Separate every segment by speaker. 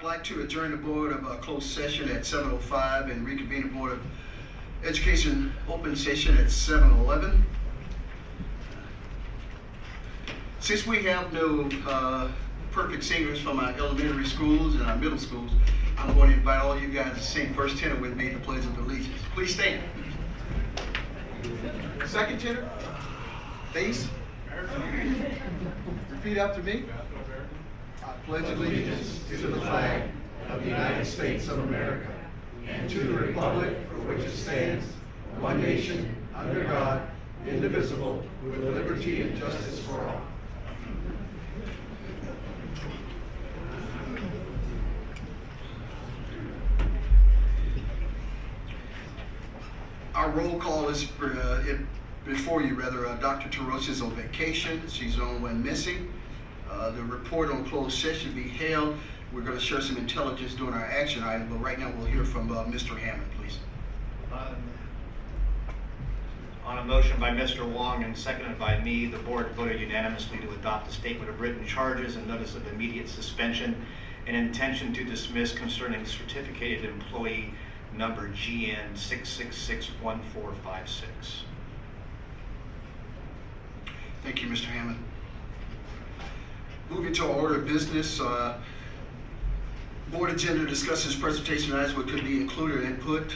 Speaker 1: I'd like to adjourn the board of closed session at 7:05 and reconvene the Board of Education open session at 7:11. Since we have no perfect singers from our elementary schools and our middle schools, I'm going to invite all you guys to sing first tenor with me, the Pledge of Allegiance. Please stand. Second tenor, bass. Repeat after me. I pledge allegiance to the flag of the United States of America and to the republic for which it stands, one nation, under God, indivisible, with liberty and justice for all. Our roll call is before you, Dr. Tarosh is on vacation. She's the only one missing. The report on closed session be held. We're going to share some intelligence during our action item, but right now we'll hear from Mr. Hammond, please.
Speaker 2: On a motion by Mr. Wong and seconded by me, the board voted unanimously to adopt a statement of written charges and notice of immediate suspension and intention to dismiss concerning certificated employee number GN 6661456.
Speaker 1: Thank you, Mr. Hammond. Moving to our order of business, board agenda discusses presentation items what could be included or input.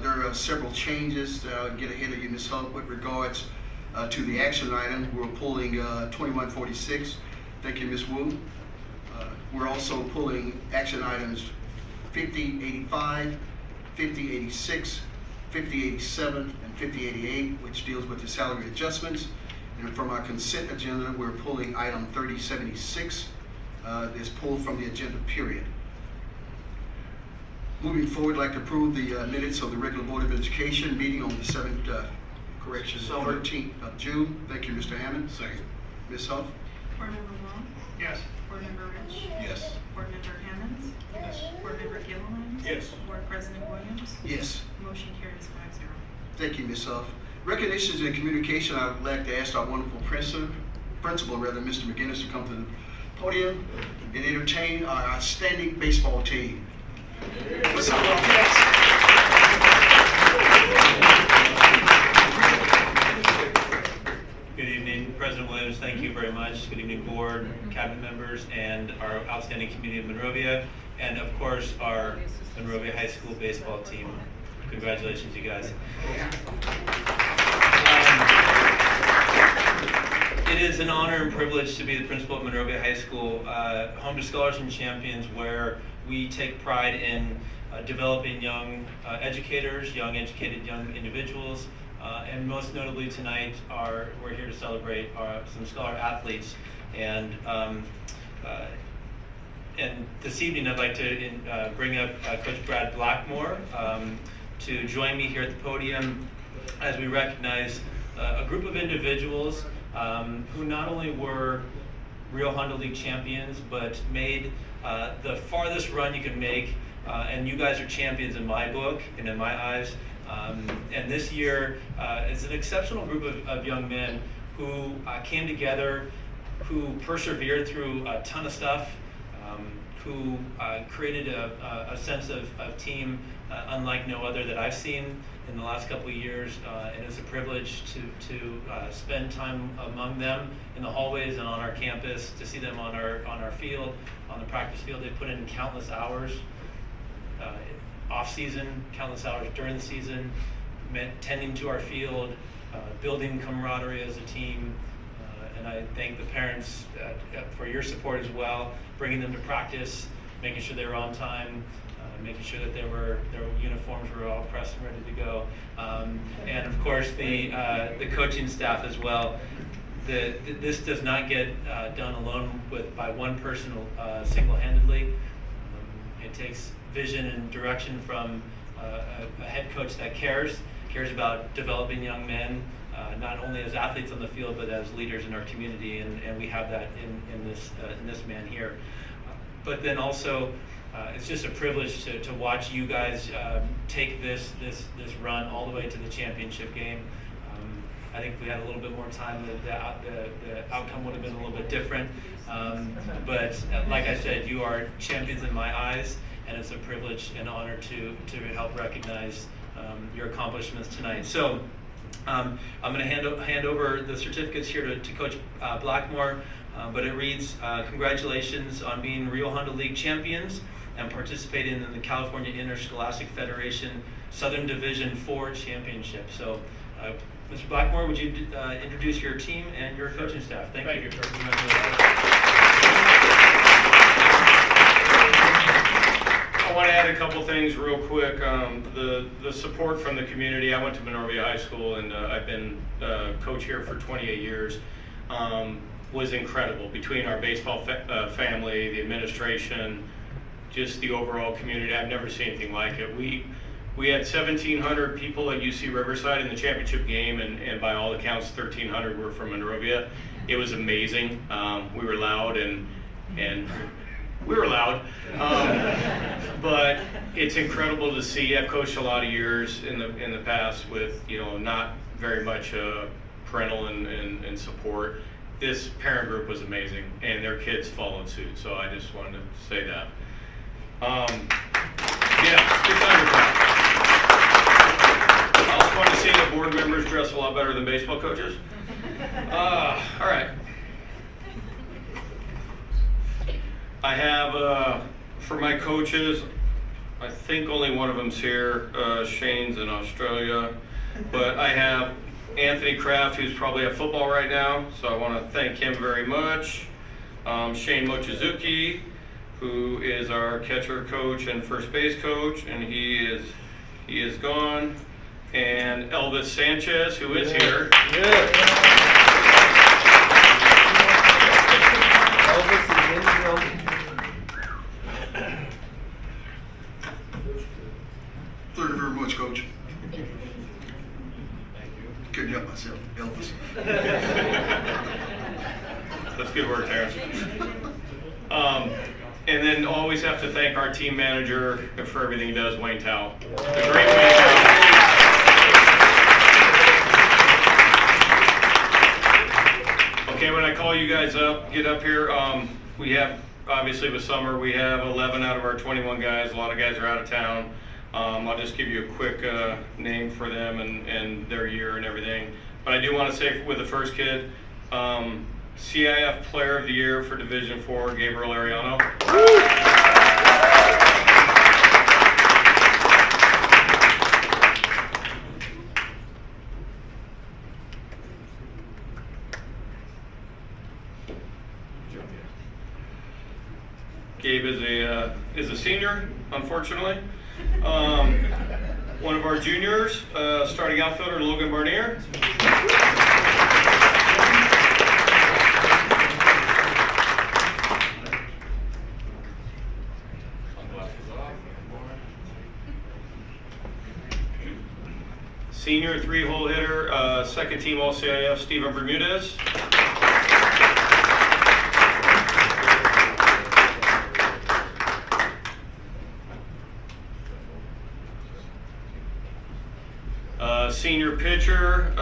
Speaker 1: There are several changes that I'll get ahead of you, Ms. Hull, with regards to the action item. We're pulling 2146. Thank you, Ms. Wu. We're also pulling action items 5085, 5086, 5087, and 5088, which deals with the salary adjustments. And from our consent agenda, we're pulling item 3076. That's pulled from the agenda, period. Moving forward, I'd like to approve the minutes of the regular Board of Education meeting on the 13th of June. Thank you, Mr. Hammond.
Speaker 3: Second.
Speaker 1: Ms. Huff?
Speaker 4: Board Member Wong?
Speaker 3: Yes.
Speaker 4: Board Member Rich?
Speaker 3: Yes.
Speaker 4: Board Member Hammonds?
Speaker 3: Yes.
Speaker 4: Board Member Gilliland?
Speaker 3: Yes.
Speaker 4: Board President Williams?
Speaker 1: Yes.
Speaker 4: Motion carries 5-0.
Speaker 1: Thank you, Ms. Huff. Recognitions and communication, I would like to ask our wonderful principal, Mr. McGinnis, to come to the podium and entertain our outstanding baseball team. What's up, Rockets?
Speaker 5: Good evening, President Williams. Thank you very much. Good evening, board, cabinet members, and our outstanding community of Monrovia, and of course, our Monrovia High School baseball team. Congratulations, you guys. It is an honor and privilege to be the principal at Monrovia High School, home to Scholars and Champions, where we take pride in developing young educators, young educated young individuals, and most notably tonight, we're here to celebrate some scholar athletes. And this evening, I'd like to bring up Coach Brad Blackmore to join me here at the podium as we recognize a group of individuals who not only were real Honda League champions, but made the farthest run you can make, and you guys are champions in my book and in my eyes. And this year is an exceptional group of young men who came together, who persevered through a ton of stuff, who created a sense of team unlike no other that I've seen in the last couple of years, and it's a privilege to spend time among them in the hallways and on our campus, to see them on our field, on the practice field. They put in countless hours off season, countless hours during the season, tending to our field, building camaraderie as a team. And I thank the parents for your support as well, bringing them to practice, making sure they were on time, making sure that their uniforms were all pressed and ready to go, and of course the coaching staff as well. This does not get done alone by one person single-handedly. It takes vision and direction from a head coach that cares about developing young men, not only as athletes on the field, but as leaders in our community, and we have that in this man here. But then also, it's just a privilege to watch you guys take this run all the way to the championship game. I think if we had a little bit more time, the outcome would have been a little bit different. But like I said, you are champions in my eyes, and it's a privilege and honor to help recognize your accomplishments tonight. So I'm going to hand over the certificates here to Coach Blackmore, but it reads, congratulations on being Rio Honda League champions and participating in the California Interscholastic Federation Southern Division 4 Championship. So, Mr. Blackmore, would you introduce your team and your coaching staff? Thank you.
Speaker 3: I want to add a couple things real quick. The support from the community. I went to Monrovia High School, and I've been coach here for 28 years. Was incredible between our baseball family, the administration, just the overall community. I've never seen anything like it. We had 1,700 people at UC Riverside in the championship game, and by all accounts, 1,300 were from Monrovia. It was amazing. We were loud and we were loud, but it's incredible to see. I've coached a lot of years in the past with not very much parental and support. This parent group was amazing, and their kids followed suit. So I just wanted to say that. Yeah, good time to clap. I also want to see the board members dress a lot better than baseball coaches. All right. I have, for my coaches, I think only one of them's here. Shane's in Australia. But I have Anthony Kraft, who's probably at football right now, so I want to thank him very much. Shane Mochizuki, who is our catcher coach and first base coach, and he is gone. And Elvis Sanchez, who is here.
Speaker 6: Elvis is in the building.
Speaker 1: Thank you very much, Coach. Couldn't help myself, Elvis.
Speaker 3: That's good work, Terrence. And then always have to thank our team manager for everything he does, Wayne Tao. The great Wayne Tao. Okay, when I call you guys up, get up here. We have, obviously with summer, we have 11 out of our 21 guys. A lot of guys are out of town. I'll just give you a quick name for them and their year and everything. But I do want to say with the first kid, CIF Player of the Year for Division 4, Gabriel Ariano. Gabe is a senior, unfortunately. One of our juniors, starting outfielder Logan Barnier. Senior 3-hole hitter, second team All-CIF, Steven Bermudez. Senior pitcher,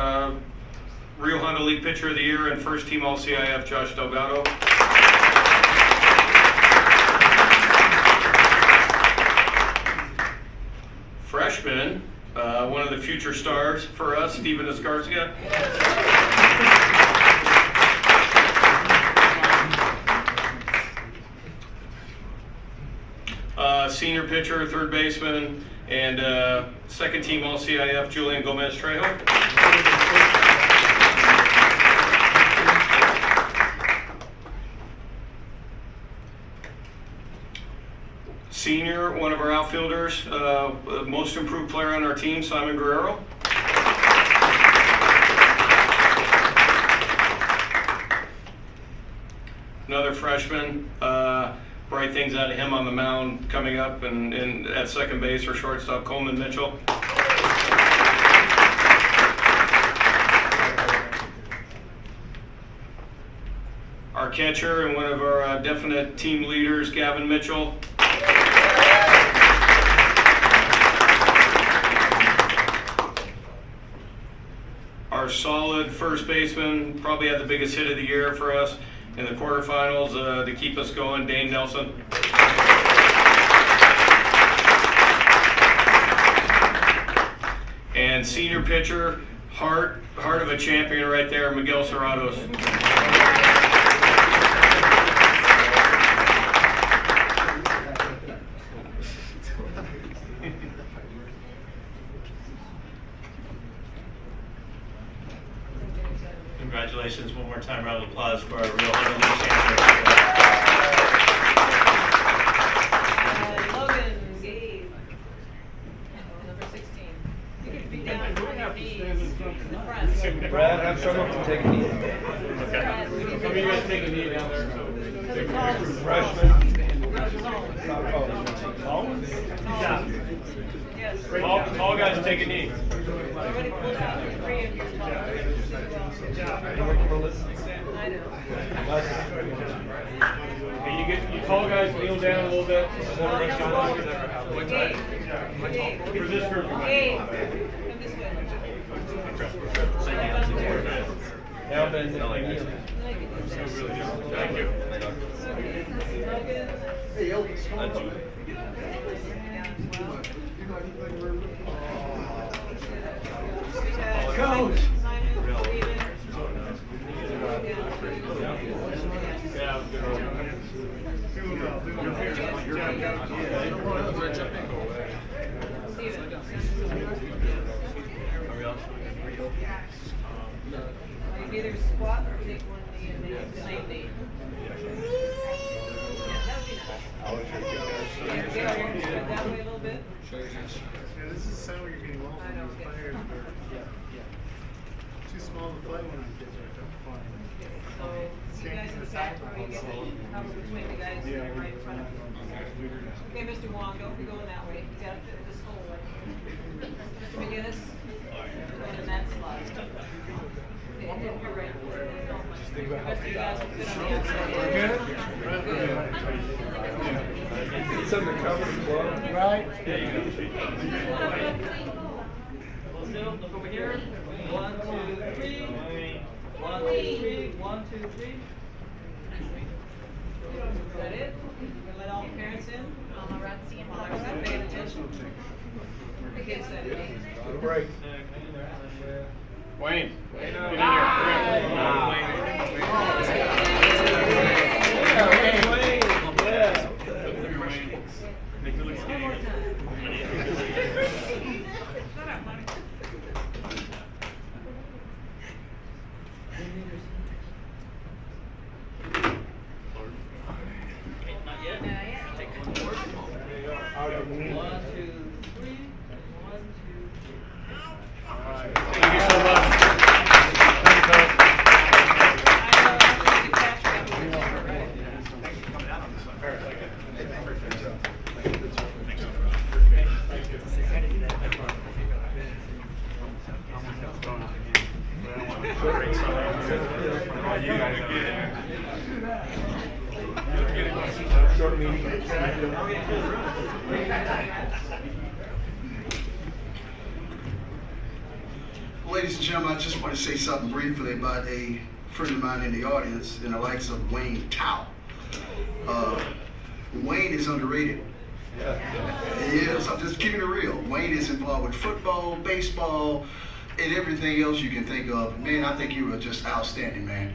Speaker 3: Rio Honda League Pitcher of the Year and first team All-CIF, Josh Delgado. Freshman, one of the future stars for us, Steven Escarcia. Senior pitcher, third baseman, and second team All-CIF, Julian Gomez Trejo. Senior, one of our outfielders, most improved player on our team, Simon Guerrero. Another freshman, bright things out of him on the mound coming up, and at second base or shortstop, Coleman Mitchell. Our catcher and one of our definite team leaders, Gavin Mitchell. Our our solid first baseman, probably had the biggest hit of the year for us in the quarterfinals to keep us going, Dane Nelson. And senior pitcher, heart of a champion right there, Miguel Cerratos.
Speaker 5: Congratulations, one more time, round of applause for our real Honolulu champion.
Speaker 7: Logan, Gabe, number 16. You can be down on your knees in the front.
Speaker 6: Brad, have someone to take a knee.
Speaker 7: Brad, we need
Speaker 3: Some of you guys take a knee down there.
Speaker 7: the tallest.
Speaker 6: Freshman.
Speaker 7: Yes.
Speaker 3: All guys take a knee.
Speaker 7: Already pulled out 3 of your tall. I know.
Speaker 3: Hey, you tall guys kneel down a little bit.
Speaker 7: Gabe.
Speaker 3: For this group.
Speaker 7: Gabe, come this way.
Speaker 6: Now then,
Speaker 3: Thank you.
Speaker 7: Coach. You either squat or take one knee and then the same knee. Yeah, that would be nice. Yeah, get that way a little bit.
Speaker 8: This is sound you're getting old
Speaker 7: I know,
Speaker 8: from
Speaker 7: okay.
Speaker 8: players, too small to play when the kids are fine.
Speaker 7: So, you guys in the back, how you get cover between the guys right in front of you. Okay, Mr. Wong, don't be going that way. You gotta fit this hole right here. Mr. McGinnis, you're going in that slot. Okay, and you're right. The rest of you guys will fit on the outside. Good.
Speaker 6: it's under cover the glove.
Speaker 8: Right?
Speaker 9: Hold still, look over here. 1, 2, 3. 1, 2, 3. 1, 2, 3.
Speaker 7: Is that it? You can let all the parents in? Mama Rutsy and Mama Rutsy paying attention. The kids said it.
Speaker 6: Good break.
Speaker 3: Wayne. Get in here. Make it look skinny.
Speaker 7: One more time.
Speaker 4: Shut up, honey.
Speaker 9: Not yet. Take one more. 1, 2, 3. 1, 2, 3.
Speaker 3: Thank you so much.
Speaker 6: Short meeting.
Speaker 1: Ladies and gentlemen, I just want to say something briefly about a friend of mine in the audience, in the likes of Wayne Tao. Wayne is underrated. He is. I'm just keeping it real. Wayne is involved with football, baseball, and everything else you can think of. Man, I think you were just outstanding, man.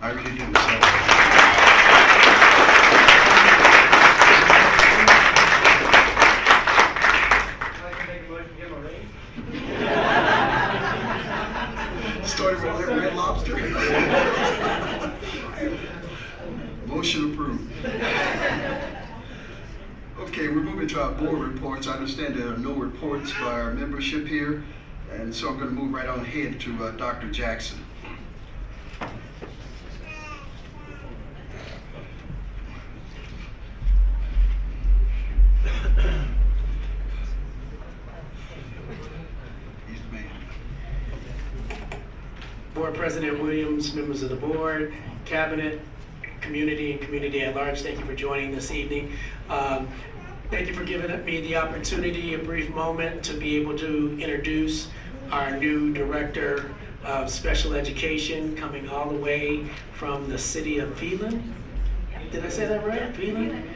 Speaker 1: I really do. Started with Red Lobster. Motion approved. Okay, we're moving to our board reports. I understand there are no reports by our membership here, and so I'm going to move right on ahead to Dr. Jackson. He's the man.
Speaker 10: Board President Williams, members of the board, cabinet, community, and community at large, thank you for joining this evening. Thank you for giving me the opportunity, a brief moment, to be able to introduce our new director of special education coming all the way from the city of Phelan. Did I say that right? Phelan?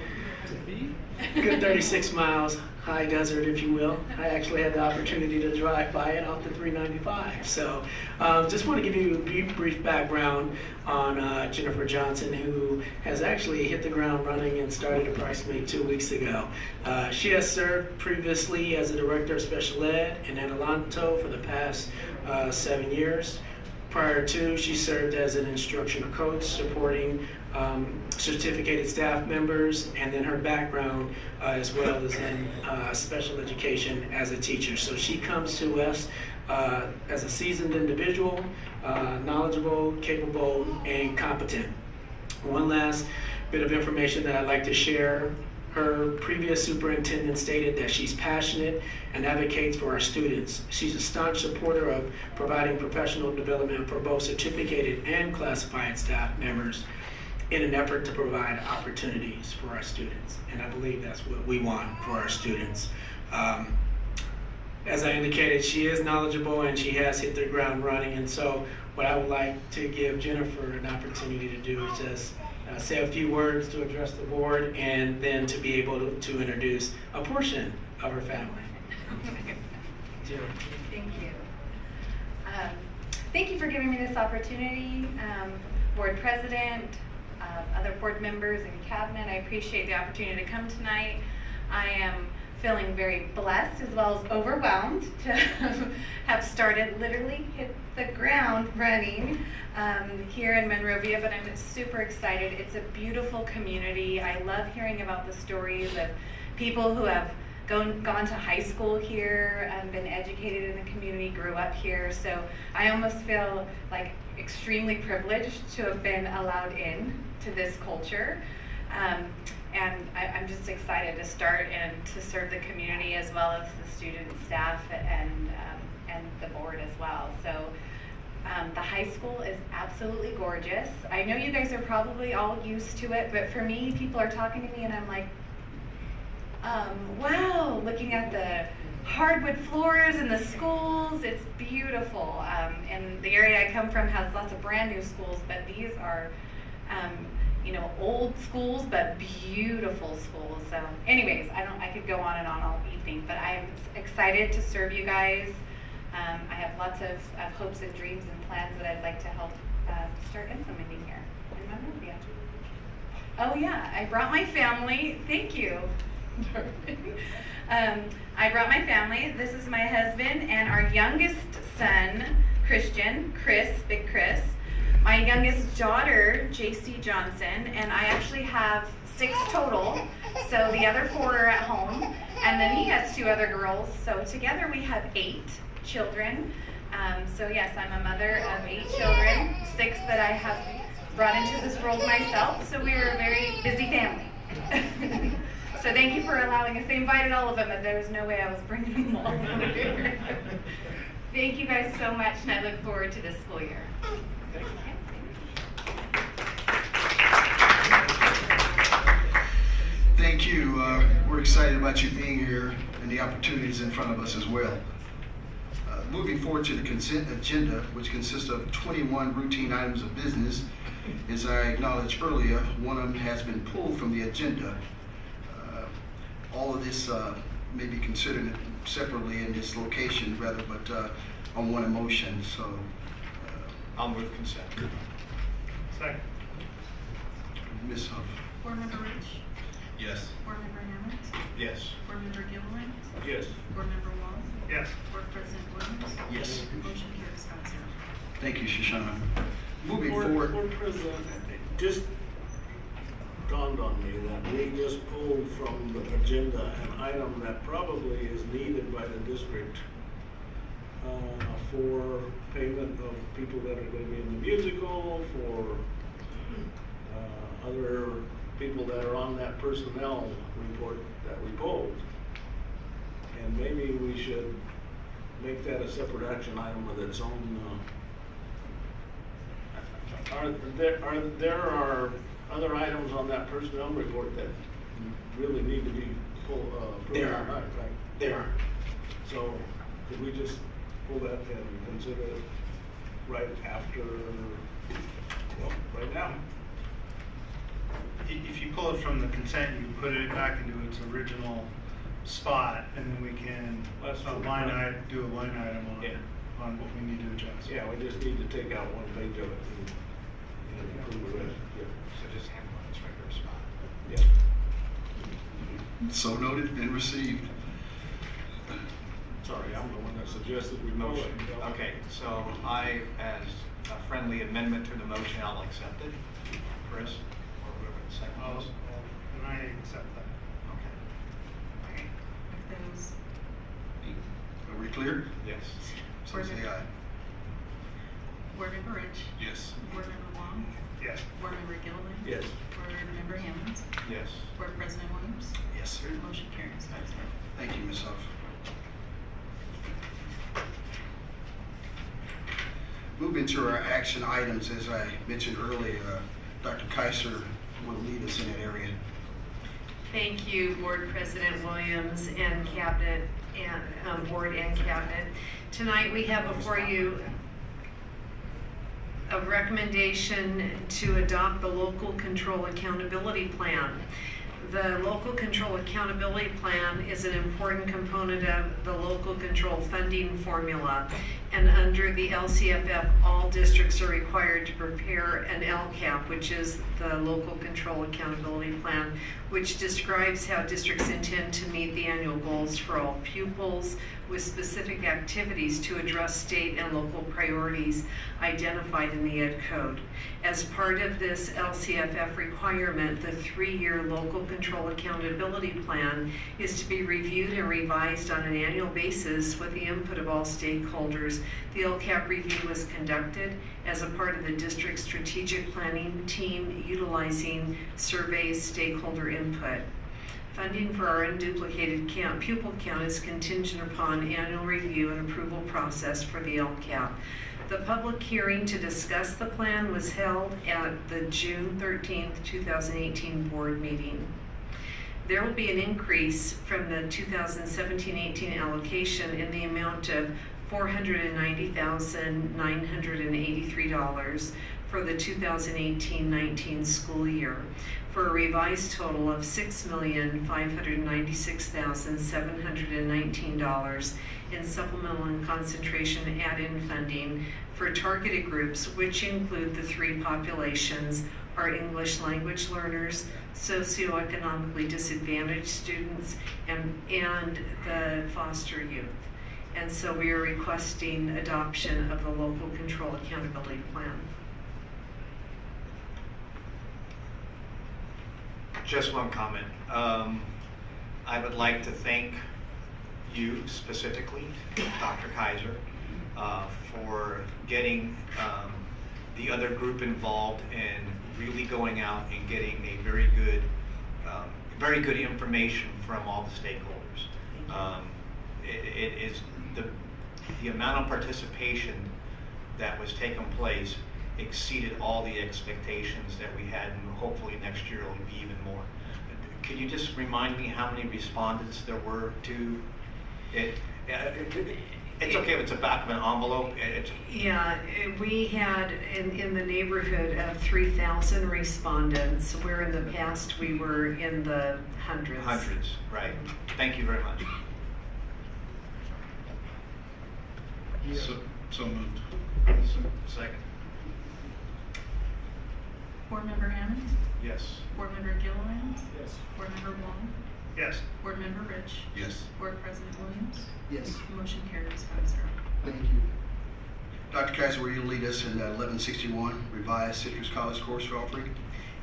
Speaker 10: Good 36 miles, high desert, if you will. I actually had the opportunity to drive by it off the 395. So just want to give you a brief background on Jennifer Johnson, who has actually hit the ground running and started approximately 2 weeks ago. She has served previously as the Director of Special Ed in Adelanto for the past 7 years. Prior to, she served as an instructional coach supporting certificated staff members, and then her background as well is in special education as a teacher. So she comes to us as a seasoned individual, knowledgeable, capable, and competent. One last bit of information that I'd like to share. Her previous superintendent stated that she's passionate and advocates for our students. She's a staunch supporter of providing professional development for both certificated and classified staff members in an effort to provide opportunities for our students. And I believe that's what we want for our students. As I indicated, she is knowledgeable and she has hit the ground running. And so what I would like to give Jennifer an opportunity to do is just say a few words to address the board, and then to be able to introduce a portion of her family. Jennifer.
Speaker 11: Thank you. Thank you for giving me this opportunity, board president, other board members and cabinet. I appreciate the opportunity to come tonight. I am feeling very blessed as well as overwhelmed to have started, literally hit the ground running here in Monrovia, but I'm super excited. It's a beautiful community. I love hearing about the stories of people who have gone to high school here, been educated in the community, grew up here. So I almost feel like extremely privileged to have been allowed in to this culture. And I'm just excited to start and to serve the community as well as the student, staff, and the board as well. So the high school is absolutely gorgeous. I know you guys are probably all used to it, but for me, people are talking to me and I'm like, wow, looking at the hardwood floors in the schools, it's beautiful. And the area I come from has lots of brand new schools, but these are old schools, but beautiful schools. So anyways, I could go on and on all evening, but I'm excited to serve you guys. I have lots of hopes and dreams and plans that I'd like to help start implementing here in Monrovia. Oh yeah, I brought my family. Thank you. I brought my family. This is my husband and our youngest son, Big Chris. My youngest daughter, JC Johnson, and I actually have 6 total. So the other 4 are at home, and then he has 2 other girls. So together we have 8 children. So yes, I'm a mother of 8 children, 6 that I have brought into this world myself. So we are a very busy family. So thank you for allowing us. They invited all of them, but there was no way I was bringing them all over here. Thank you guys so much, and I look forward to this school year.
Speaker 1: Thank you. We're excited about you being here and the opportunities in front of us as well. Moving forward to the consent agenda, which consists of 21 routine items of business. As I acknowledged earlier, one of them has been pulled from the agenda. All of this may be considered separately in this location rather, but on one motion. So
Speaker 2: I'll move consent.
Speaker 8: Second.
Speaker 1: Ms. Huff.
Speaker 4: Board Member Rich?
Speaker 2: Yes.
Speaker 4: Board Member Hammond?
Speaker 2: Yes.
Speaker 4: Board Member Gilliland?
Speaker 6: Yes.
Speaker 4: Board Member Wall?
Speaker 8: Yes.
Speaker 4: Board President Williams?
Speaker 1: Yes.
Speaker 4: Motion carries 5-0.
Speaker 1: Thank you, Shoshana. Moving
Speaker 6: Board
Speaker 1: forward.
Speaker 6: President, it just dawned on me that we just pulled from the agenda an item that probably is needed by the district for payment of people that are going to be in the musical, for other people that are on that personnel report that we pulled. And maybe we should make that a separate action item with its own. There are other items on that personnel report that really need to be pulled
Speaker 10: There
Speaker 6: tonight,
Speaker 10: are.
Speaker 6: right?
Speaker 10: There are.
Speaker 6: So could we just pull that and consider it? right after, well, right now.
Speaker 8: If you pull it from the consent, you can put it back into its original spot, and then we can do a line item on what we need to adjust.
Speaker 6: Yeah, we just need to take out one page of it and approve the rest.
Speaker 2: So just handle it in its regular spot.
Speaker 6: Yeah.
Speaker 1: So noted and received.
Speaker 6: Sorry, I'm the one that suggested we motion.
Speaker 2: Okay, so I, as a friendly amendment to the motion, I'll accept it. Chris, or whoever the second was.
Speaker 8: And I accept that.
Speaker 2: Okay.
Speaker 4: If those,
Speaker 1: Are we clear?
Speaker 2: Yes.
Speaker 1: So say aye.
Speaker 4: Board Member Rich,
Speaker 1: Yes.
Speaker 4: Board Member Wong,
Speaker 8: Yes.
Speaker 4: Board Member Gilliland.
Speaker 6: Yes.
Speaker 4: Board Member Hammond,
Speaker 2: Yes.
Speaker 4: Board President Williams.
Speaker 1: Yes, sir.
Speaker 4: Motion carries 5-0.
Speaker 1: Thank you, Ms. Huff. Moving to our action items, as I mentioned earlier, Dr. Kaiser will lead us in that area.
Speaker 12: Thank you, Board President Williams and Cabinet, and Board and Cabinet. Tonight we have before you a recommendation to adopt the Local Control Accountability Plan. The Local Control Accountability Plan is an important component of the local control funding formula. And under the LCFF, all districts are required to prepare an LCAP, which is the Local Control Accountability Plan, which describes how districts intend to meet the annual goals for all pupils with specific activities to address state and local priorities identified in the Ed Code. As part of this LCFF requirement, the 3-year Local Control Accountability Plan is to be reviewed and revised on an annual basis with the input of all stakeholders. The LCAP review was conducted as a part of the district strategic planning team utilizing surveys, stakeholder input. Funding for our unduplicated pupil count is contingent upon annual review and approval process for the LCAP. The public hearing to discuss the plan was held at the June 13th, 2018 board meeting. There will be an increase from the 2017-18 allocation in the amount of $490,983 for the 2018-19 school year, for a revised total of $6,596,719 in supplemental and concentration add-in funding for targeted groups, which include the 3 populations: our English language learners, socioeconomically disadvantaged students, and the foster youth. And so we are requesting adoption of the Local Control Accountability Plan.
Speaker 2: Just one comment. I would like to thank you specifically, Dr. Kaiser, for getting the other group involved and really going out and getting a very good information from all the stakeholders. It is the amount of participation that was taking place exceeded all the expectations that we had, and hopefully next year it will be even more. Could you just remind me how many respondents there were to it? It's okay if it's the back of an envelope.
Speaker 12: Yeah, we had in the neighborhood of 3,000 respondents, where in the past we were in the hundreds.
Speaker 2: Hundreds, right. Thank you very much.
Speaker 1: So moved.
Speaker 2: Second.
Speaker 4: Board Member Hammond,
Speaker 2: Yes.
Speaker 4: Board Member Gilliland,
Speaker 6: Yes.
Speaker 4: Board Member Wong,
Speaker 8: Yes.
Speaker 4: Board Member Rich,
Speaker 1: Yes.
Speaker 4: Board President Williams.
Speaker 1: Yes.
Speaker 4: Motion carries 5-0.
Speaker 1: Thank you. Dr. Kaiser, will you lead us in 1161, revised Citrus College course offering?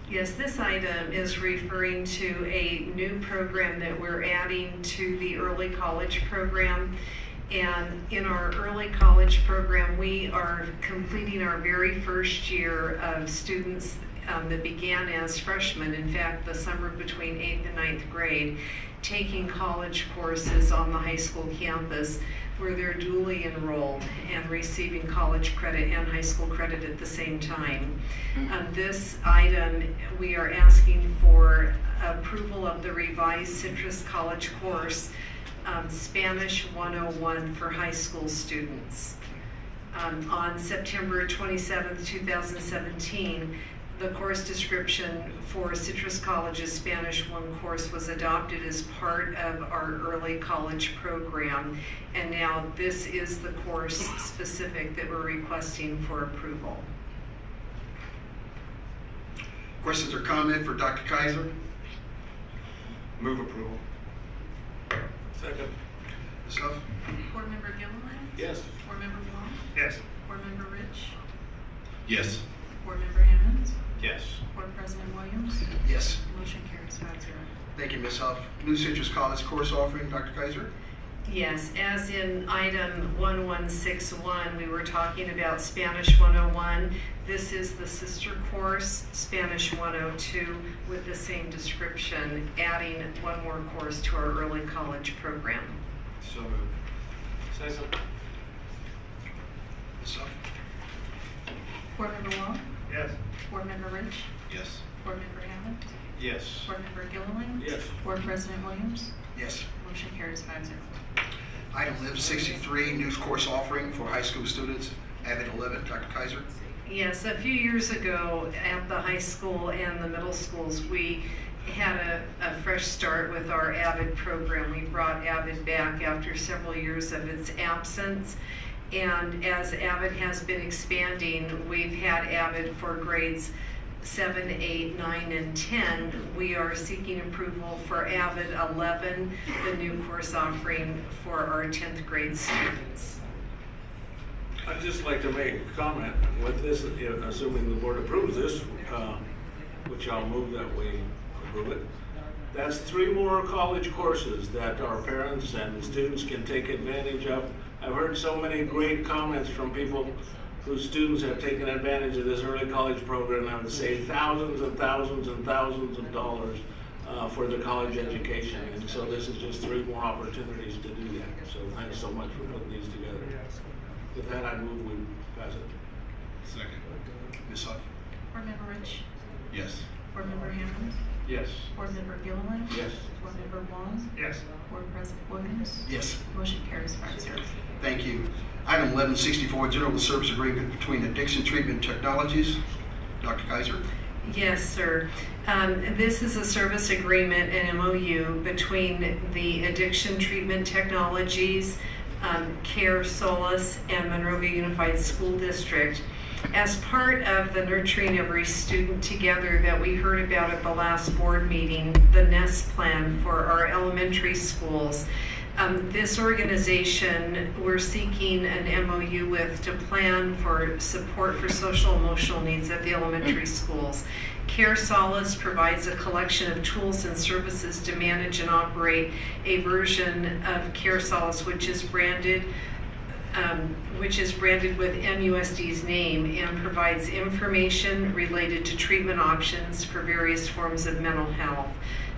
Speaker 12: Yes, this item is referring to a new program that we're adding to the early college program. And in our early college program, we are completing our very first year of students that began as freshmen. In fact, the summer between 8th and 9th grade, taking college courses on the high school campus where they're duly enrolled and receiving college credit and high school credit at the same time. This item, we are asking for approval of the revised Citrus College course, Spanish 101 for high school students. on September 27th, 2017, the course description for Citrus College's Spanish 1 course was adopted as part of our early college program. And now this is the course specific that we're requesting for approval.
Speaker 1: Questions or comment for Dr. Kaiser?
Speaker 2: Move approval.
Speaker 6: Second.
Speaker 1: Ms. Huff?
Speaker 4: Board Member Gilliland?
Speaker 6: Yes.
Speaker 4: Board Member Wong?
Speaker 8: Yes.
Speaker 4: Board Member Rich?
Speaker 1: Yes.
Speaker 4: Board Member Hammond?
Speaker 2: Yes.
Speaker 4: Board President Williams?
Speaker 1: Yes.
Speaker 4: Motion carries 5-0.
Speaker 1: Thank you, Ms. Huff. New Citrus College course offering, Dr. Kaiser?
Speaker 12: Yes, as in item 1161, we were talking about Spanish 101. This is the sister course, Spanish 102, with the same description, adding one more course to our early college program.
Speaker 2: So moved.
Speaker 6: Second.
Speaker 1: Ms. Huff?
Speaker 4: Board Member Wong?
Speaker 8: Yes.
Speaker 4: Board Member Rich?
Speaker 1: Yes.
Speaker 4: Board Member Hammond?
Speaker 2: Yes.
Speaker 4: Board Member Gilliland?
Speaker 6: Yes.
Speaker 4: Board President Williams?
Speaker 1: Yes.
Speaker 4: Motion carries 5-0.
Speaker 1: Item 1163, news course offering for high school students, Avid 11, Dr. Kaiser?
Speaker 12: Yes, a few years ago at the high school and the middle schools, we had a fresh start with our AVID program. We brought AVID back after several years of its absence. And as AVID has been expanding, we've had AVID for grades 7, 8, 9, and 10. We are seeking approval for AVID 11, the new course offering for our 10th grade students.
Speaker 6: I'd just like to make a comment with this, assuming the board approves this, which I'll move that we approve it. That's 3 more college courses that our parents and students can take advantage of. I've heard so many great comments from people whose students have taken advantage of this early college program and have saved thousands and thousands and thousands of dollars for their college education. And so this is just 3 more opportunities to do that. So thanks so much for putting these together. With that, I move we pass it.
Speaker 1: Second. Ms. Huff?
Speaker 4: Board Member Rich?
Speaker 1: Yes.
Speaker 4: Board Member Hammond?
Speaker 2: Yes.
Speaker 4: Board Member Gilliland?
Speaker 6: Yes.
Speaker 4: Board Member Wong?
Speaker 8: Yes.
Speaker 4: Board President Williams?
Speaker 1: Yes.
Speaker 4: Motion carries 5-0.
Speaker 1: Thank you. Item 1164, general service agreement between Addiction Treatment Technologies, Dr. Kaiser?
Speaker 12: Yes, sir. This is a service agreement, an MOU, between the Addiction Treatment Technologies, Care Solace, and Monrovia Unified School District. As part of the Nurturing Every Student Together that we heard about at the last board meeting, the NEST plan for our elementary schools, this organization we're seeking an MOU with to plan for support for social emotional needs at the elementary schools. Care Solace provides a collection of tools and services to manage and operate a version of Care Solace which is branded with MUSD's name and provides information related to treatment options for various forms of mental health.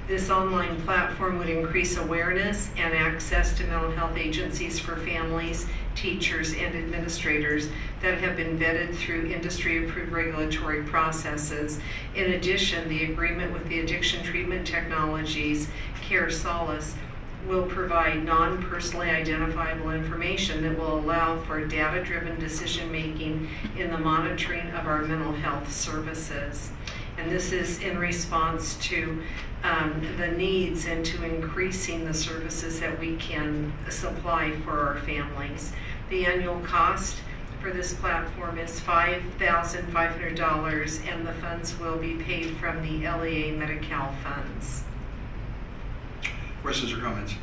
Speaker 12: This online platform would increase awareness and access to mental health agencies for families, teachers, and administrators that have been vetted through industry-approved regulatory processes. In addition, the agreement with the Addiction Treatment Technologies, Care Solace, will provide non-personally identifiable information that will allow for data-driven decision-making in the monitoring of our mental health services. And this is in response to the needs and to increasing the services that we can supply for our families. The annual cost for this platform is $5,500, and the funds will be paid from the LEA Medi-Cal funds.
Speaker 1: Questions or comments?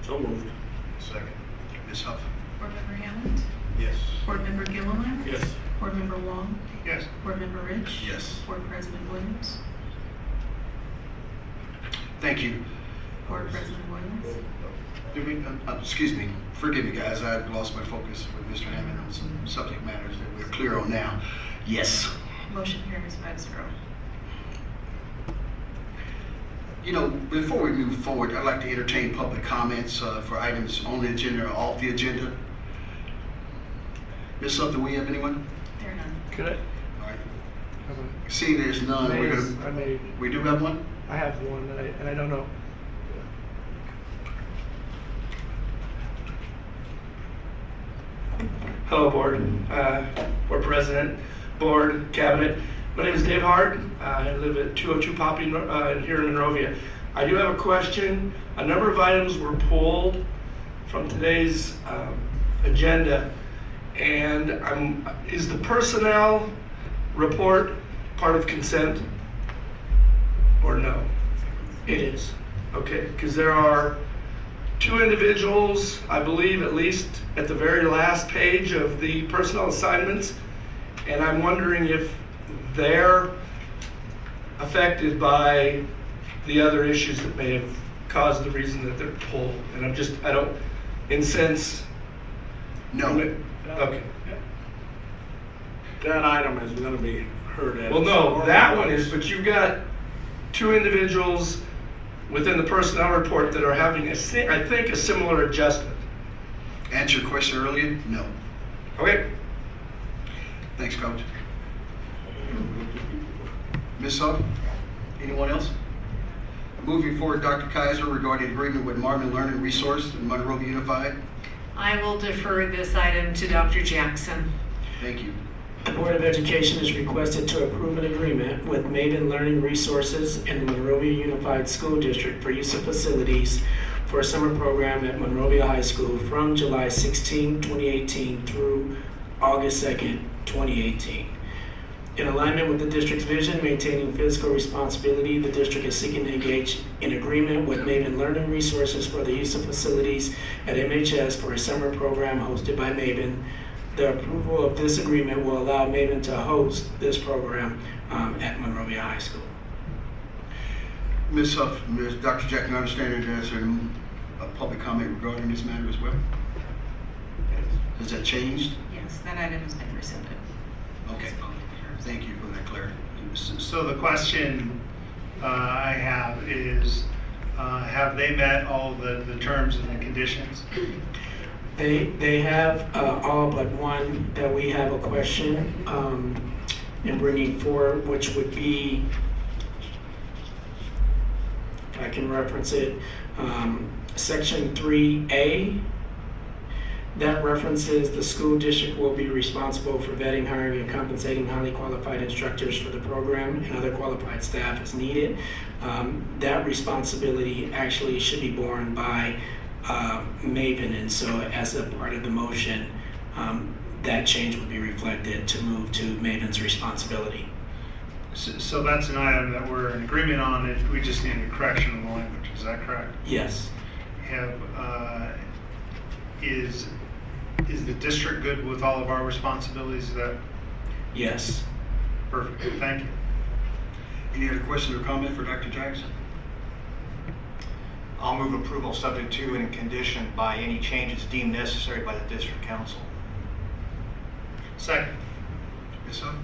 Speaker 6: So moved.
Speaker 2: Second.
Speaker 1: Ms. Huff?
Speaker 4: Board Member Hammond?
Speaker 2: Yes.
Speaker 4: Board Member Gilliland?
Speaker 6: Yes.
Speaker 4: Board Member Wong?
Speaker 8: Yes.
Speaker 4: Board Member Rich?
Speaker 1: Yes.
Speaker 4: Board President Williams?
Speaker 1: Thank you.
Speaker 4: Board President Williams?
Speaker 1: Did we, excuse me, forgive me guys, I've lost my focus with Mr. Hammond on some subject matters that we're clear on now. Yes.
Speaker 4: Motion carries 5-0.
Speaker 1: You know, before we move forward, I'd like to entertain public comments for items on the agenda or off the agenda. Ms. Huff, do we have anyone?
Speaker 4: There are none.
Speaker 13: Good.
Speaker 1: All right. Seeing there's none, we do have one?
Speaker 13: I have one, and I don't know. Hello, board, board president, board, cabinet. My name is Dave Hart. I live at 202 Poppy here in Monrovia. I do have a question. A number of items were pulled from today's agenda, and is the personnel report part of consent or no?
Speaker 10: It is.
Speaker 13: Okay, because there are two individuals, I believe, at least at the very last page of the personnel assignments, and I'm wondering if they're affected by the other issues that may have caused the reason that they're pulled. And I don't incense.
Speaker 1: No.
Speaker 13: Okay.
Speaker 6: That item is gonna be heard at.
Speaker 13: Well, no, that one is, but you've got two individuals within the personnel report that are having I think a similar adjustment.
Speaker 1: Answer your question earlier? No.
Speaker 13: Okay.
Speaker 1: Thanks, Coach. Ms. Huff, anyone else? Moving forward, Dr. Kaiser, regarding agreement with Marvin Learning Resource and Monrovia Unified.
Speaker 12: I will defer this item to Dr. Jackson.
Speaker 1: Thank you.
Speaker 10: The Board of Education is requested to approve an agreement with Maven Learning Resources and Monrovia Unified School District for use of facilities for a summer program at Monrovia High School from July 16, 2018 through August 2nd, 2018. In alignment with the district's vision, maintaining fiscal responsibility, the district is seeking to engage in agreement with Maven Learning Resources for the use of facilities at MHS for a summer program hosted by Maven. The approval of this agreement will allow Maven to host this program at Monrovia High School.
Speaker 1: Ms. Huff, Dr. Jackson, I understand that there's a public comment regarding this matter as well. Has that changed?
Speaker 4: Yes, that item has been rescinded.
Speaker 1: Okay. Thank you for that clarity.
Speaker 8: So the question I have is, have they met all the terms and the conditions?
Speaker 10: They have all but one that we have a question in bringing forward, which would be, if I can reference it, Section 3A. That references the school district will be responsible for vetting, hiring, and compensating highly qualified instructors for the program and other qualified staff as needed. That responsibility actually should be borne by Maven, and so as a part of the motion, that change would be reflected to move to Maven's responsibility.
Speaker 8: So that's an item that we're in agreement on. We just need a correction of the language. Is that correct?
Speaker 10: Yes.
Speaker 8: Is the district good with all of our responsibilities? Is that
Speaker 10: Yes.
Speaker 8: perfect? Thank you.
Speaker 1: Any other question or comment for Dr. Jackson?
Speaker 2: I'll move approval subject to and conditioned by any changes deemed necessary by the district council.
Speaker 8: Second.
Speaker 1: Ms. Huff?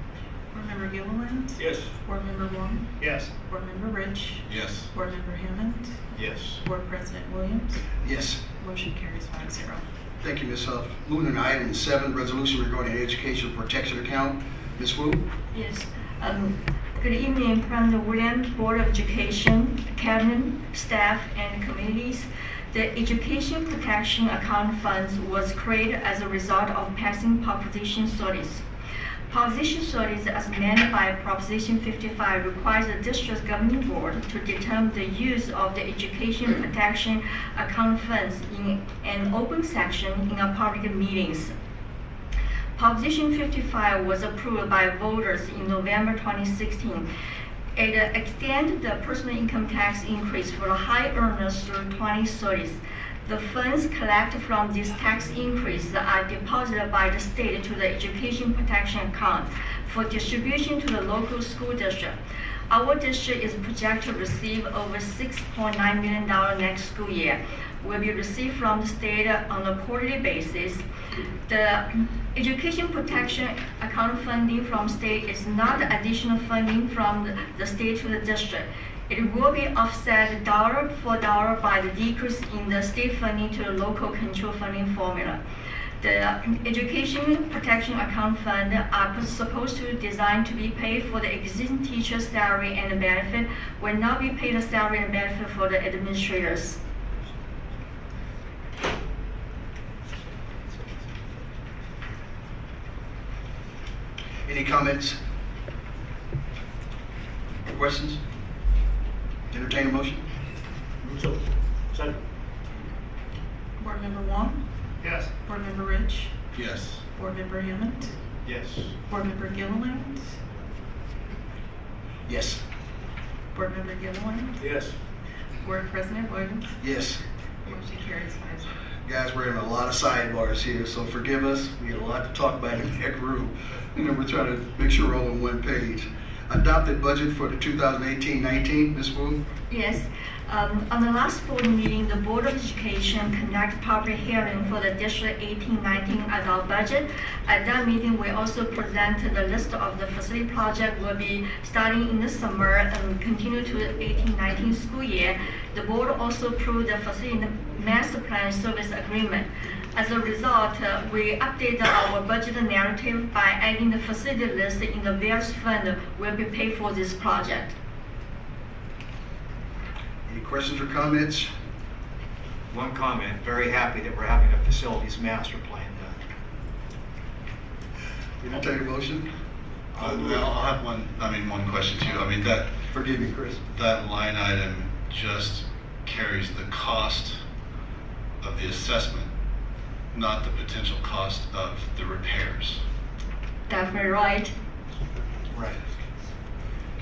Speaker 4: Board Member Gilliland?
Speaker 6: Yes.
Speaker 4: Board Member Wong?
Speaker 8: Yes.
Speaker 4: Board Member Rich?
Speaker 1: Yes.
Speaker 4: Board Member Hammond?
Speaker 2: Yes.
Speaker 4: Board President Williams?
Speaker 1: Yes.
Speaker 4: Motion carries 5-0.
Speaker 1: Thank you, Ms. Huff. Moving on to item 7, resolution regarding educational protection account. Ms. Wu?
Speaker 14: Yes. Good evening, President Williams, Board of Education, Cabinet, staff, and committees. The Education Protection Account Funds was created as a result of passing Proposition 30. Proposition 30, as amended by Proposition 55, requires the district governing board to determine the use of the Education Protection Account Funds in an open session in a public meetings. Proposition 55 was approved by voters in November 2016. It extended the personal income tax increase for the high earners through 2030. The funds collected from this tax increase are deposited by the state to the Education Protection Account for distribution to the local school district. Our district is projected to receive over $6.9 million next school year. Will be received from the state on a quarterly basis. The Education Protection Account funding from state is not additional funding from the state to the district. It will be offset dollar for dollar by the decrease in the state funding to the local control funding formula. The Education Protection Account Fund are supposed to design to be paid for the existing teacher's salary and benefit, will not be paid the salary and benefit for the administrators.
Speaker 1: Any comments? Or questions? Entertain a motion?
Speaker 6: So, second.
Speaker 4: Board Member Wong,
Speaker 8: Yes.
Speaker 4: Board Member Rich,
Speaker 1: Yes.
Speaker 4: Board Member Hammond,
Speaker 2: Yes.
Speaker 4: Board Member Gilliland,
Speaker 1: Yes.
Speaker 4: Board Member Gilliland,
Speaker 6: Yes.
Speaker 4: Board President Williams.
Speaker 1: Yes.
Speaker 4: Motion carries 5-0.
Speaker 1: Guys, we're in a lot of sidebars here, so forgive us. We got a lot to talk about in that room. We're trying to make sure we're all on one page. Adopted budget for the 2018-19, Ms. Wu?
Speaker 14: Yes. On the last board meeting, the Board of Education conducted public hearing for the District 18-19 adult budget. At that meeting, we also presented the list of the facility project will be starting in the summer and continue to the 18-19 school year. The board also approved the facility master plan service agreement. As a result, we updated our budget narrative by adding the facility list in the various fund will be paid for this project.
Speaker 1: Any questions or comments?
Speaker 2: One comment, very happy that we're having a facilities master plan done.
Speaker 1: Entertain a motion?
Speaker 15: I'll have one question too. I mean, that
Speaker 1: Forgive me, Chris.
Speaker 15: that line item just carries the cost of the assessment, not the potential cost of the repairs.
Speaker 14: Definitely right.
Speaker 2: Right.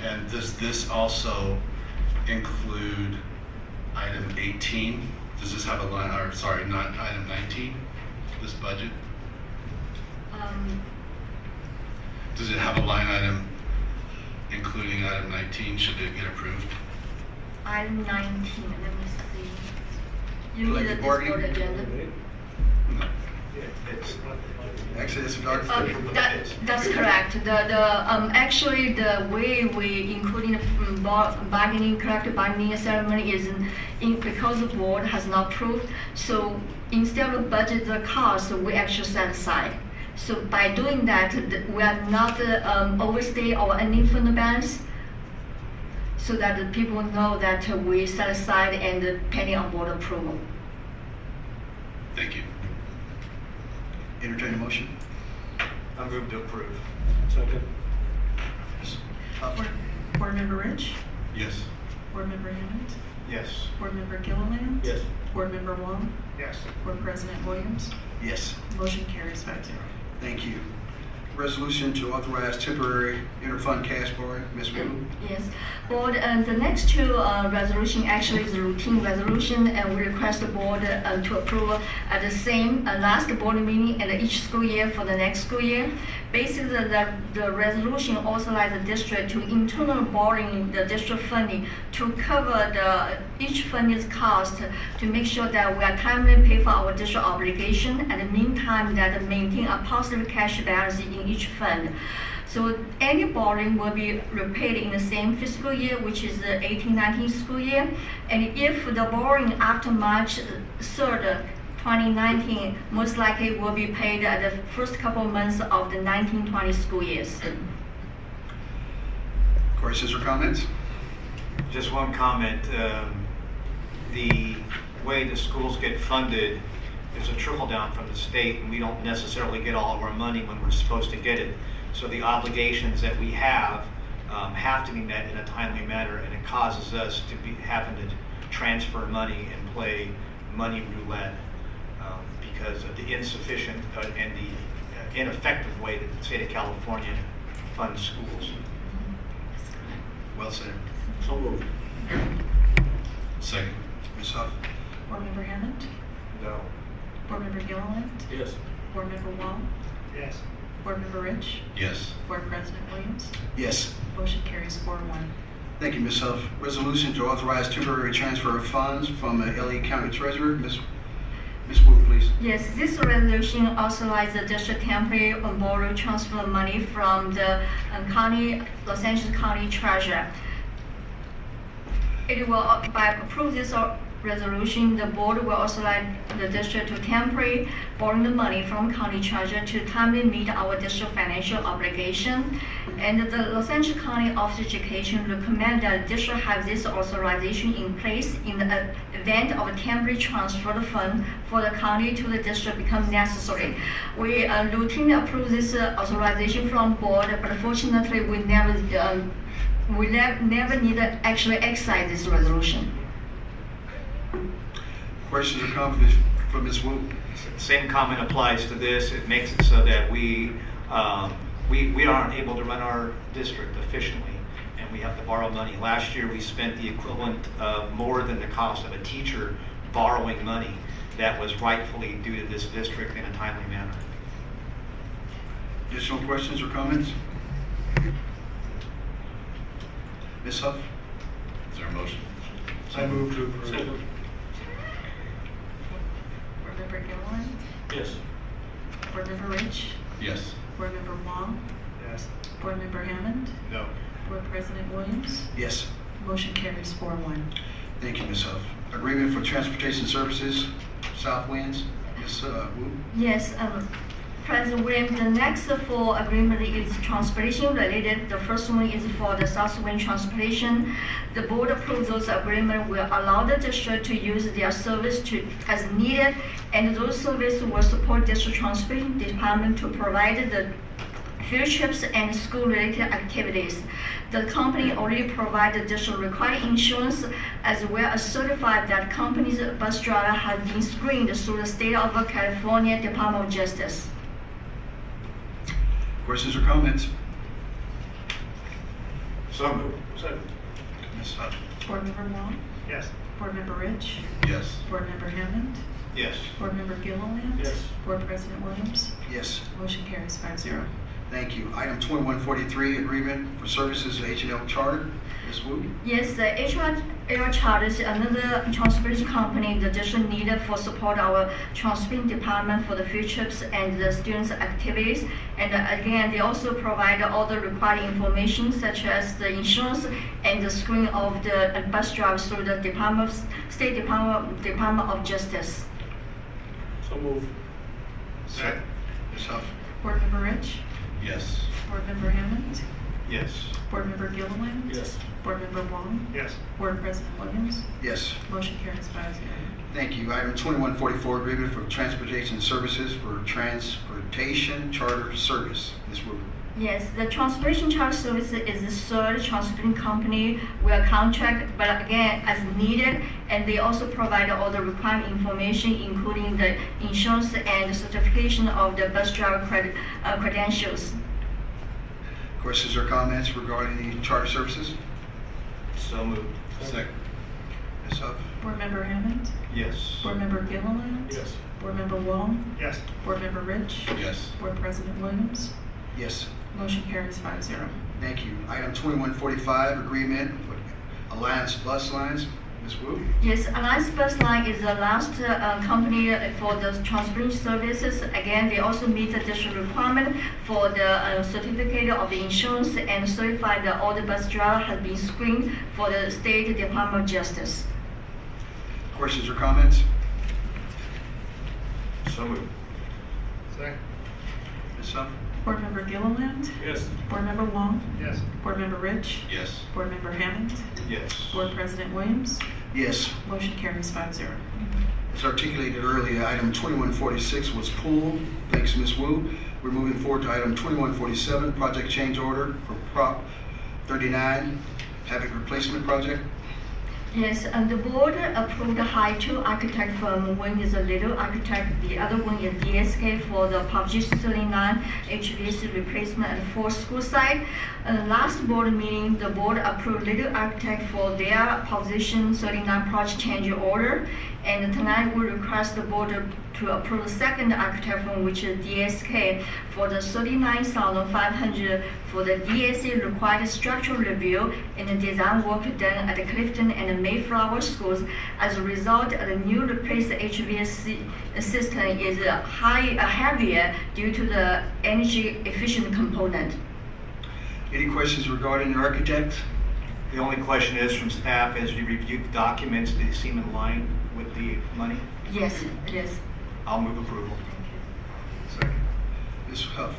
Speaker 15: And does this also include item 18? Does this have a line, or sorry, not item 19, this budget? Does it have a line item including item 19, should it get approved?
Speaker 14: Item 19, let me see. You need
Speaker 1: Collective
Speaker 14: this board
Speaker 1: bargaining?
Speaker 14: agenda.
Speaker 15: No.
Speaker 2: It's,
Speaker 1: Actually, it's a dark.
Speaker 14: That's correct. Actually, the way we including bargaining, collective bargaining ceremony is because the board has not approved. So instead of budget the cost, we actually set aside. So by doing that, we are not overstay our ending fund balance, so that the people know that we set aside and pending on board approval.
Speaker 15: Thank you.
Speaker 1: Entertain a motion?
Speaker 2: I move to approve.
Speaker 6: Second.
Speaker 4: Board Member Rich,
Speaker 15: Yes.
Speaker 4: Board Member Hammond,
Speaker 2: Yes.
Speaker 4: Board Member Gilliland,
Speaker 6: Yes.
Speaker 4: Board Member Wong,
Speaker 8: Yes.
Speaker 4: Board President Williams.
Speaker 1: Yes.
Speaker 4: Motion carries 5-0.
Speaker 1: Thank you. Resolution to authorize temporary interfund cash borrowing, Ms. Wu?
Speaker 14: Yes, board, the next two resolution actually is a routine resolution, and we request the board to approve at the same last board meeting and each school year for the next school year. Basically, the resolution authorizes the district to internal borrowing the district funding to cover each funding's cost to make sure that we are timely pay for our district obligation. At the meantime, that maintain a positive cash balance in each fund. So any borrowing will be repaid in the same fiscal year, which is the 18-19 school year. And if the borrowing after March 3rd, 2019, most likely will be paid at the first couple months of the 19-20 school years.
Speaker 1: Questions or comments?
Speaker 2: Just one comment. The way the schools get funded, there's a trickle down from the state, and we don't necessarily get all of our money when we're supposed to get it. So the obligations that we have to be met in a timely manner, and it causes us to be having to transfer money and play money roulette because of the insufficient and the ineffective way that the state of California funds schools.
Speaker 1: Well said.
Speaker 6: So moved.
Speaker 15: Second.
Speaker 1: Ms. Huff?
Speaker 4: Board Member Hammond,
Speaker 2: No.
Speaker 4: Board Member Gilliland,
Speaker 6: Yes.
Speaker 4: Board Member Wong,
Speaker 8: Yes.
Speaker 4: Board Member Rich,
Speaker 15: Yes.
Speaker 4: Board President Williams.
Speaker 1: Yes.
Speaker 4: Motion carries 4-1.
Speaker 1: Thank you, Ms. Huff. Resolution to authorize temporary transfer of funds from LA County Treasurer, Ms. Wu, please.
Speaker 14: Yes, this resolution authorizes the district temporary borrow transfer money from the Los Angeles County Treasurer. It will, by approve this resolution, the board will authorize the district to temporarily borrow the money from county treasurer to timely meet our district financial obligation. And the Los Angeles County Office of Education recommend that the district have this authorization in place in the event of a temporary transfer of fund for the county to the district become necessary. We routinely approve this authorization from board, but fortunately we never need to actually exercise this resolution.
Speaker 1: Questions or comments from Ms. Wu?
Speaker 2: Same comment applies to this. It makes it so that we aren't able to run our district efficiently, and we have to borrow money. Last year, we spent the equivalent of more than the cost of a teacher borrowing money that was rightfully due to this district in a timely manner.
Speaker 1: Additional questions or comments? Ms. Huff?
Speaker 15: Is there a motion?
Speaker 8: I move to approve.
Speaker 4: Board Member Gilliland,
Speaker 6: Yes.
Speaker 4: Board Member Rich,
Speaker 15: Yes.
Speaker 4: Board Member Wong,
Speaker 8: Yes.
Speaker 4: Board Member Hammond,
Speaker 6: No.
Speaker 4: Board President Williams.
Speaker 1: Yes.
Speaker 4: Motion carries 4-1.
Speaker 1: Thank you, Ms. Huff. Agreement for transportation services, South Winds, Ms. Wu?
Speaker 14: Yes, President Williams, the next four agreement is transportation related. The first one is for the Southwind transportation. The board approved those agreement will allow the district to use their service as needed, and those services will support district transportation department to provide the field trips and school-related activities. The company already provided district required insurance as well as certified that company's bus driver has been screened through the state of California Department of Justice.
Speaker 1: Questions or comments?
Speaker 6: So moved. Second.
Speaker 1: Ms. Huff?
Speaker 4: Board Member Wong,
Speaker 8: Yes.
Speaker 4: Board Member Rich,
Speaker 15: Yes.
Speaker 4: Board Member Hammond,
Speaker 2: Yes.
Speaker 4: Board Member Gilliland.
Speaker 6: Yes.
Speaker 4: Board President Williams.
Speaker 1: Yes.
Speaker 4: Motion carries 5-0.
Speaker 1: Thank you. Item 2143, agreement for services to H&L Charter, Ms. Wu?
Speaker 14: Yes, the HR Charter is another transportation company the district needed for support our transportation department for the field trips and the students' activities. And again, they also provide all the required information such as the insurance and the screening of the bus drivers through the State Department of Justice.
Speaker 6: So moved.
Speaker 1: Second. Ms. Huff?
Speaker 4: Board Member Rich,
Speaker 15: Yes.
Speaker 4: Board Member Hammond,
Speaker 2: Yes.
Speaker 4: Board Member Gilliland.
Speaker 6: Yes.
Speaker 4: Board Member Wong,
Speaker 8: Yes.
Speaker 4: Board President Williams.
Speaker 1: Yes.
Speaker 4: Motion carries 5-0.
Speaker 1: Thank you. Item 2144, agreement for transportation services for transportation charter service, Ms. Wu?
Speaker 14: Yes, the transportation charter service is the third transportation company we are contract, but again, as needed, and they also provide all the required information, including the insurance and the certification of the bus driver credentials.
Speaker 1: Questions or comments regarding the charter services?
Speaker 2: So moved.
Speaker 15: Second.
Speaker 1: Ms. Huff?
Speaker 4: Board Member Hammond,
Speaker 2: Yes.
Speaker 4: Board Member Gilliland.
Speaker 6: Yes.
Speaker 4: Board Member Wong,
Speaker 8: Yes.
Speaker 4: Board Member Rich,
Speaker 15: Yes.
Speaker 4: Board President Williams.
Speaker 1: Yes.
Speaker 4: Motion carries 5-0.
Speaker 1: Thank you. Item 2145, agreement with Alliance Bus Lines, Ms. Wu?
Speaker 14: Yes, Alliance Bus Line is the last company for the transportation services. Again, they also meet the district requirement for the certificate of the insurance and certify that all the bus driver has been screened for the State Department of Justice.
Speaker 1: Questions or comments?
Speaker 2: So moved.
Speaker 8: Second.
Speaker 1: Ms. Huff?
Speaker 4: Board Member Gilliland,
Speaker 6: Yes.
Speaker 4: Board Member Wong,
Speaker 8: Yes.
Speaker 4: Board Member Rich,
Speaker 15: Yes.
Speaker 4: Board Member Hammond,
Speaker 2: Yes.
Speaker 4: Board President Williams.
Speaker 1: Yes.
Speaker 4: Motion carries 5-0.
Speaker 1: As articulated earlier, item 2146 was pulled. Thanks, Ms. Wu. We're moving forward to item 2147, project change order for Prop 39, Havoc Replacement Project.
Speaker 14: Yes, and the board approved the hire two architect firm. One is a Little Architect, the other one is DSK for the Public 39 HVAC replacement at 4th school site. Last board meeting, the board approved Little Architect for their Position 39 project change order. And tonight we request the board to approve the second architect firm, which is DSK, for the $39,500 for the DSC required structural review and the design work done at the Clifton and Mayflower schools. As a result, the new replaced HVAC system is heavier due to the energy efficient component.
Speaker 1: Any questions regarding the architect?
Speaker 2: The only question is from staff, as you reviewed the documents, do they seem in line with the money?
Speaker 14: Yes, yes.
Speaker 2: I'll move approval.
Speaker 1: Second. Ms. Huff?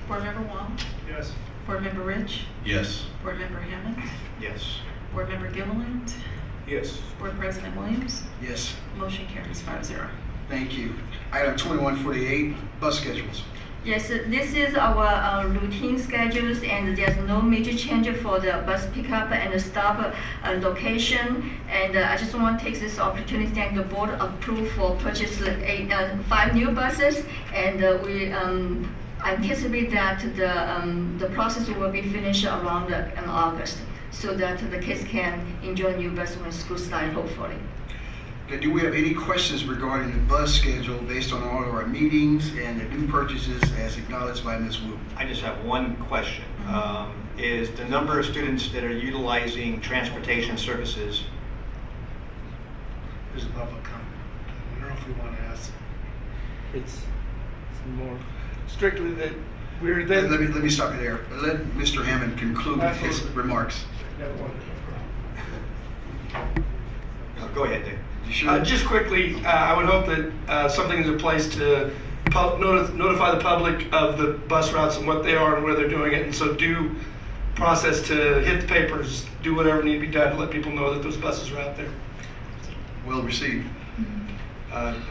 Speaker 4: Board Member Wong?
Speaker 8: Yes.
Speaker 4: Board Member Rich?
Speaker 15: Yes.
Speaker 4: Board Member Hammond?
Speaker 2: Yes.
Speaker 4: Board Member Gilliland?
Speaker 6: Yes.
Speaker 4: Board President Williams?
Speaker 1: Yes.
Speaker 4: Motion carries 5-0.
Speaker 1: Thank you. Item 2148, bus schedules.
Speaker 14: Yes, this is our routine schedules, and there's no major change for the bus pickup and stop location. And I just want to take this opportunity to thank the board approved for purchase 5 new buses, and we anticipate that the process will be finished around in August, so that the kids can enjoy new bus when school starts, hopefully.
Speaker 1: Okay, do we have any questions regarding the bus schedule based on all of our meetings and the new purchases as acknowledged by Ms. Wu?
Speaker 2: I just have one question. Is the number of students that are utilizing transportation services?
Speaker 8: There's a public comment. I don't know if we want to ask.
Speaker 13: It's more strictly that we're then.
Speaker 1: Let me stop you there. Let Mr. Hammond conclude his remarks.
Speaker 2: Go ahead, Dave.
Speaker 1: You sure?
Speaker 13: Just quickly, I would hope that something is in place to notify the public of the bus routes and what they are and where they're doing it, and so do process to hit the papers, do whatever need to be done to let people know that those buses are out there.
Speaker 1: Well received.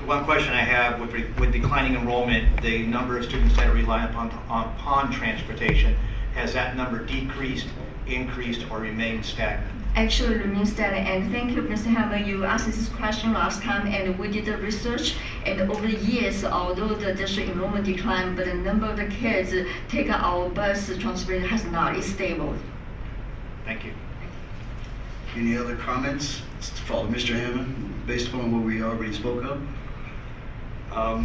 Speaker 2: One question I have with declining enrollment, the number of students that are relying upon transportation, has that number decreased, increased, or remained stagnant?
Speaker 14: Actually remains stagnant, and thank you, Mr. Hammer. You asked this question last time, and we did the research. And over the years, although the district enrollment declined, but the number of the kids take our bus transportation has not. It's stable.
Speaker 2: Thank you.
Speaker 1: Any other comments? Follow Mr. Hammond, based upon what we already spoke of?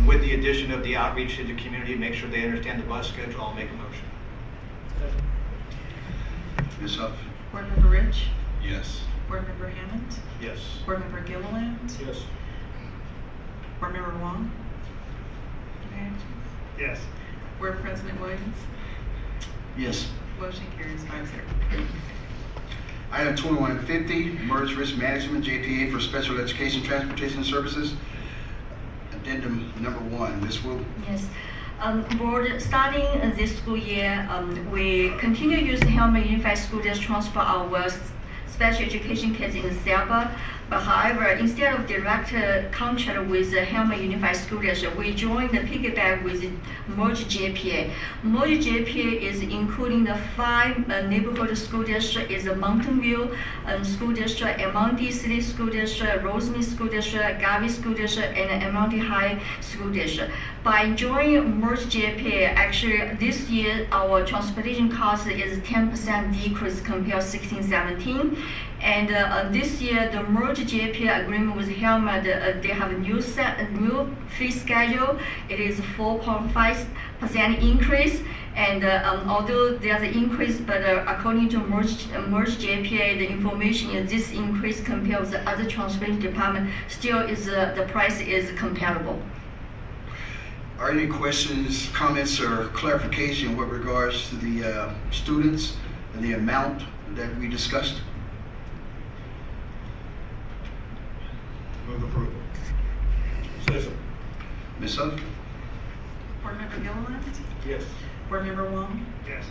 Speaker 2: With the addition of the outreach to the community, make sure they understand the bus schedule, I'll make a motion.
Speaker 1: Ms. Huff?
Speaker 4: Board Member Rich?
Speaker 15: Yes.
Speaker 4: Board Member Hammond?
Speaker 2: Yes.
Speaker 4: Board Member Gilliland?
Speaker 6: Yes.
Speaker 4: Board Member Wong?
Speaker 8: Yes.
Speaker 4: Board President Williams?
Speaker 1: Yes.
Speaker 4: Motion carries 5-0.
Speaker 1: Item 2150, Merge Risk Management, JPA for Special Education Transportation Services. Addendum number 1, Ms. Wu.
Speaker 14: Yes. Board, starting this school year, we continue to use Helmer Unified School District to transfer our special education kids in Selma. But however, instead of direct contract with the Helmer Unified School District, we joined the piggyback with Merge JPA. Merge JPA is including the 5 neighborhood school districts: is the Mountain View School District, MLD City School District, Rosemead School District, Garvey School District, and MLD High School District. By joining Merge JPA, actually this year our transportation cost is 10% decrease compared to 16-17. And this year, the Merge JPA agreement with Helmer, they have a new fee schedule. It is 4.5% increase. And although there's an increase, but according to Merge JPA, the information is this increase compared with the other transportation department still is the price is comparable.
Speaker 1: Are any questions, comments, or clarification with regards to the students and the amount that we discussed?
Speaker 2: Move approval.
Speaker 6: Second.
Speaker 1: Ms. Huff?
Speaker 4: Board Member Gilliland?
Speaker 6: Yes.
Speaker 4: Board Member Wong?
Speaker 8: Yes.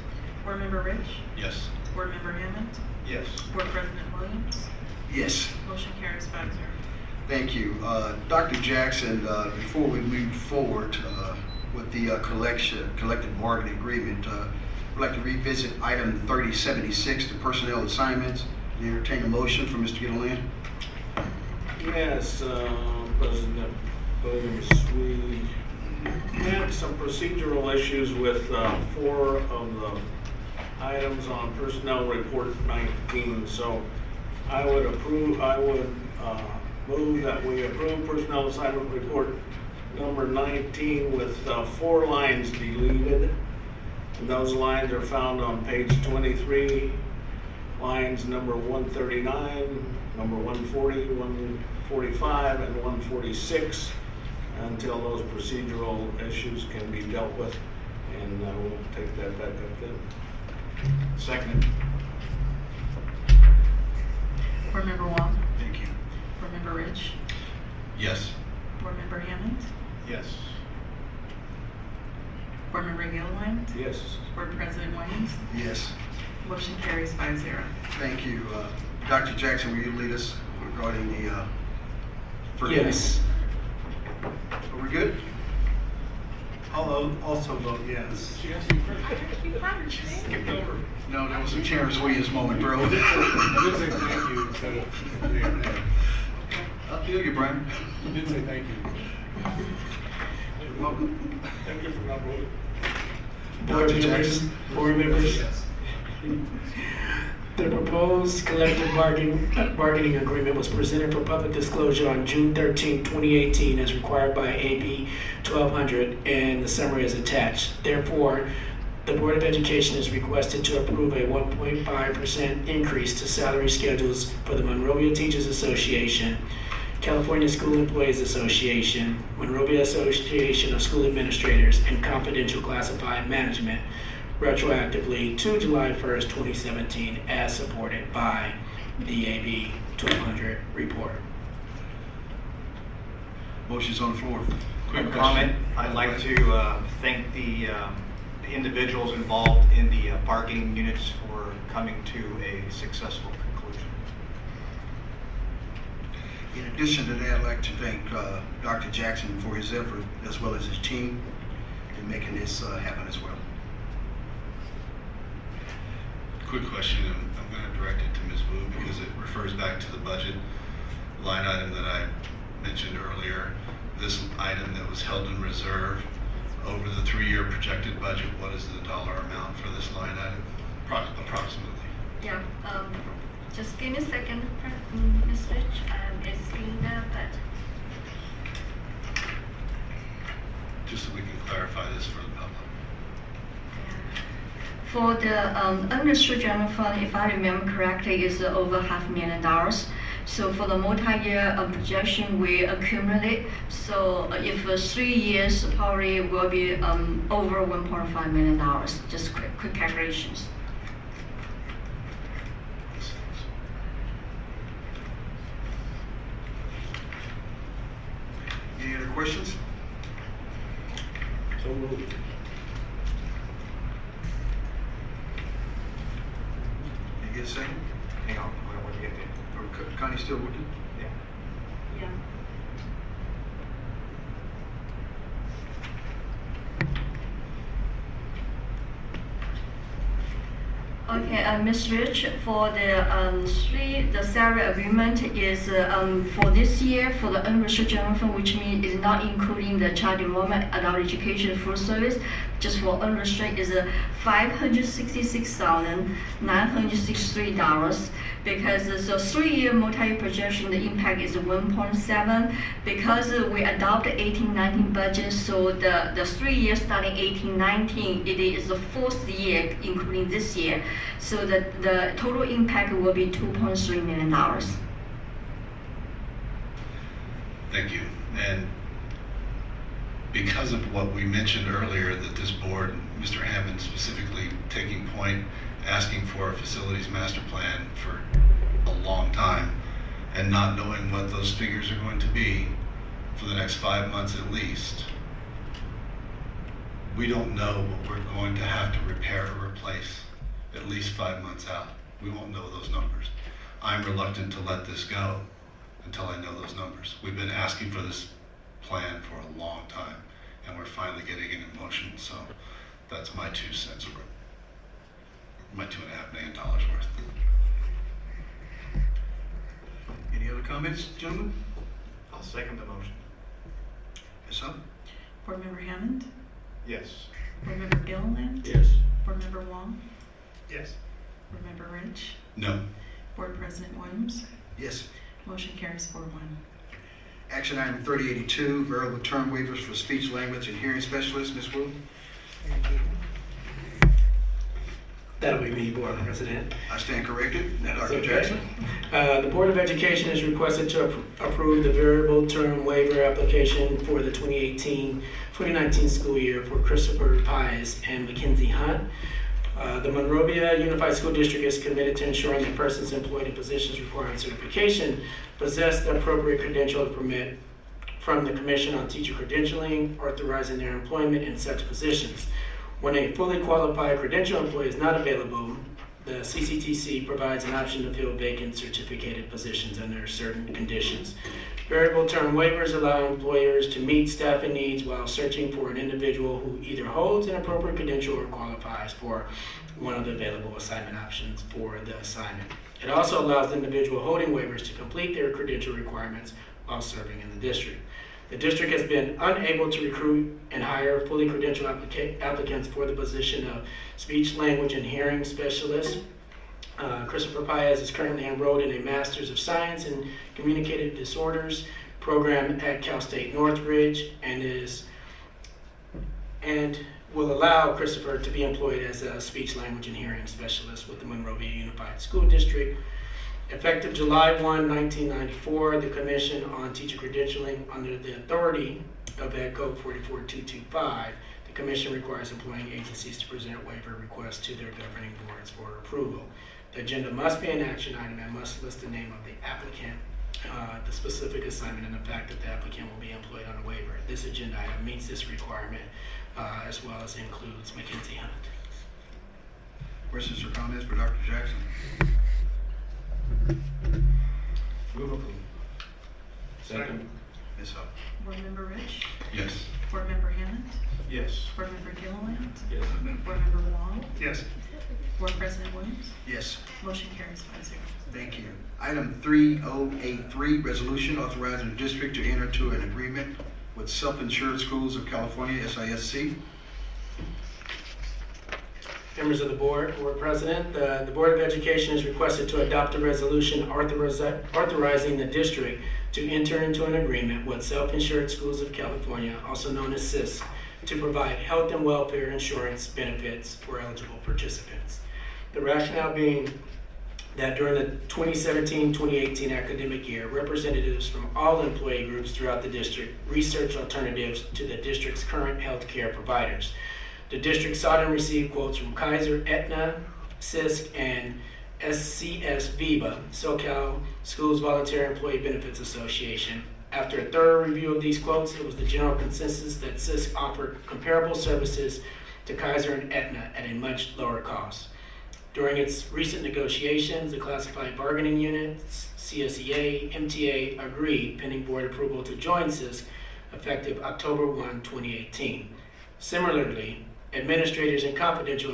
Speaker 4: Board Member Rich?
Speaker 15: Yes.
Speaker 4: Board Member Hammond?
Speaker 2: Yes.
Speaker 4: Board President Williams?
Speaker 1: Yes.
Speaker 4: Motion carries 5-0.
Speaker 1: Thank you. Dr. Jackson, before we move forward with the collective bargaining agreement, I'd like to revisit item 3076, the personnel assignments. Entertain a motion from Mr. Gilliland.
Speaker 6: Yes, President Williams, we had some procedural issues with 4 of the items on Personnel Report 19. So I would move that we approve Personnel Assignment Report number 19 with 4 lines deleted. And those lines are found on page 23, lines number 139, number 140, 145, and 146, until those procedural issues can be dealt with. And we'll take that back up then.
Speaker 2: Second.
Speaker 4: Board Member Wong.
Speaker 1: Thank you.
Speaker 4: Board Member Rich.
Speaker 15: Yes.
Speaker 4: Board Member Hammond.
Speaker 2: Yes.
Speaker 4: Board Member Gilliland.
Speaker 6: Yes.
Speaker 4: Board President Williams.
Speaker 1: Yes.
Speaker 4: Motion carries 5-0.
Speaker 1: Thank you. Dr. Jackson, will you lead us regarding the
Speaker 8: Yes.
Speaker 1: Are we good?
Speaker 8: I'll also vote yes.
Speaker 2: Skipped over.
Speaker 1: No, that was a Terrence Williams moment, bro.
Speaker 8: I did say thank you instead of yeah.
Speaker 1: I feel you, Brian.
Speaker 8: You did say thank you.
Speaker 1: You're welcome.
Speaker 8: Thank you for not voting.
Speaker 10: Board
Speaker 1: Dr.
Speaker 10: members,
Speaker 1: Jackson.
Speaker 10: board members. The proposed collective bargaining agreement was presented for public disclosure on June 13, 2018, as required by AB 1200, and the summary is attached. Therefore, the Board of Education is requested to approve a 1.5% increase to salary schedules for the Monrovia Teachers Association, California School Employees Association, Monrovia Association of School Administrators, and Confidential Classified Management, retroactively to July 1st, 2017, as supported by the AB 1200 report.
Speaker 1: Motion's on the floor.
Speaker 2: Quick comment. I'd like to thank the individuals involved in the bargaining units for coming to a successful conclusion.
Speaker 1: In addition to that, I'd like to thank Dr. Jackson for his effort, as well as his team, in making this happen as well.
Speaker 15: Quick question, and I'm going to direct it to Ms. Wu because it refers back to the budget line item that I mentioned earlier. This item that was held in reserve over the 3-year projected budget, what is the dollar amount for this line item, approximately?
Speaker 14: Yeah, just give me a second, Ms. Rich. It's in the budget.
Speaker 15: Just so we can clarify this for the public.
Speaker 14: For the unrestricted general fund, if I remember correctly, is over $500,000. So for the multi-year projection, we accumulate. So if 3 years, probably will be over $1.5 million. Just quick calculations.
Speaker 1: Any other questions?
Speaker 6: So moved.
Speaker 1: Can you get a second?
Speaker 2: Hang on, I want to get there.
Speaker 1: Or Connie still with you?
Speaker 2: Yeah.
Speaker 14: Yeah. Okay, Ms. Rich, for the salary agreement is for this year for the unrestricted general fund, which means it's not including the child development, adult education, food service. Just for unrestricted is $566,963 because the 3-year multi-year projection, the impact is 1.7 because we adopt the 18-19 budget. So the 3 years starting 18-19, it is the 4th year, including this year. So the total impact will be $2.3 million.
Speaker 15: Thank you. And because of what we mentioned earlier, that this board, Mr. Hammond specifically taking point, asking for a facilities master plan for a long time, and not knowing what those figures are going to be for the next 5 months at least, we don't know what we're going to have to repair or replace at least 5 months out. We won't know those numbers. I'm reluctant to let this go until I know those numbers. We've been asking for this plan for a long time, and we're finally getting it in motion. So that's my 2 cents worth, my $2.5 million worth.
Speaker 1: Any other comments, gentlemen?
Speaker 2: I'll second the motion.
Speaker 1: Yes, sir.
Speaker 4: Board Member Hammond.
Speaker 2: Yes.
Speaker 4: Board Member Gilliland.
Speaker 6: Yes.
Speaker 4: Board Member Wong.
Speaker 2: Yes.
Speaker 4: Board Member Rich.
Speaker 15: No.
Speaker 4: Board President Williams.
Speaker 1: Yes.
Speaker 4: Motion carries 4-1.
Speaker 1: Action item 3082, variable term waivers for speech, language, and hearing specialists. Ms. Wu?
Speaker 10: That'll be me, Board President.
Speaker 1: I stand corrected.
Speaker 10: That's
Speaker 1: Dr.
Speaker 10: okay.
Speaker 1: Jackson?
Speaker 10: The Board of Education is requested to approve the variable term waiver application for the 2018-2019 school year for Christopher Pies and Mackenzie Hunt. The Monrovia Unified School District is committed to ensuring that persons employed in positions requiring certification possess the appropriate credential permit from the Commission on Teacher Credentialing, authorizing their employment in such positions. When a fully qualified credential employee is not available, the CCTC provides an option to fill vacant certificated positions under certain conditions. Variable term waivers allow employers to meet staffing needs while searching for an individual who either holds an appropriate credential or qualifies for one of the available assignment options for the assignment. It also allows the individual holding waivers to complete their credential requirements while serving in the district. The district has been unable to recruit and hire fully credentialed applicants for the position of speech, language, and hearing specialist. Christopher Paez is currently enrolled in a Master's of Science in Communicative Disorders program at Cal State Northridge and will allow Christopher to be employed as a speech, language, and hearing specialist with the Monrovia Unified School District. Effective July 1, 1994, the Commission on Teacher Credentialing, under the authority of Ed Code 44225, the Commission requires employing agencies to present waiver requests to their governing boards for approval. The agenda must be an action item and must list the name of the applicant, the specific assignment, and the fact that the applicant will be employed on a waiver. This agenda item meets this requirement, as well as includes Mackenzie Hunt.
Speaker 1: Questions or comments for Dr. Jackson?
Speaker 6: Move approval.
Speaker 8: Second.
Speaker 1: Ms. Huff?
Speaker 4: Board Member Rich?
Speaker 15: Yes.
Speaker 4: Board Member Hammond?
Speaker 2: Yes.
Speaker 4: Board Member Gilliland?
Speaker 6: Yes.
Speaker 4: Board Member Wong?
Speaker 8: Yes.
Speaker 4: Board President Williams?
Speaker 1: Yes.
Speaker 4: Motion carries 5-0.
Speaker 1: Thank you. Item 3083, resolution authorizing the district to enter into an agreement with Self-Insured Schools of California, SISC.
Speaker 10: Members of the board president, the Board of Education is requested to adopt a resolution authorizing the district to enter into an agreement with Self-Insured Schools of California, also known as SISC, to provide health and welfare insurance benefits for eligible participants. The rationale being that during the 2017-2018 academic year, representatives from all employee groups throughout the district researched alternatives to the district's current health care providers. The district sought and received quotes from Kaiser, Aetna, SISC, and SCS Viva, SoCal Schools Voluntary Employee Benefits Association. After a thorough review of these quotes, it was the general consensus that SISC offered comparable services to Kaiser and Aetna at a much lower cost. During its recent negotiations, the Classified Bargaining Units, CSEA, MTA agreed, pending board approval, to join SISC effective October 1, 2018. Similarly, administrators and confidential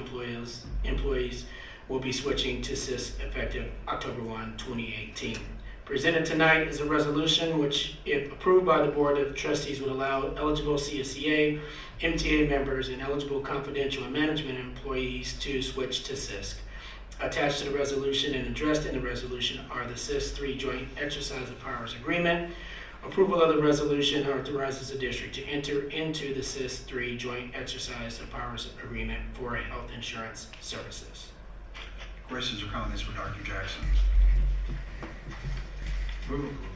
Speaker 10: employees will be switching to SISC effective October 1, 2018. Presented tonight is a resolution which, if approved by the Board of Trustees, would allow eligible CSEA, MTA members, and eligible confidential and management employees to switch to SISC. Attached to the resolution and addressed in the resolution are the SISC-3 Joint Exercise of Powers Agreement. Approval of the resolution authorizes the district to enter into the SISC-3 Joint Exercise of Powers Agreement for health insurance services.
Speaker 1: Questions or comments for Dr. Jackson?
Speaker 6: Move approval.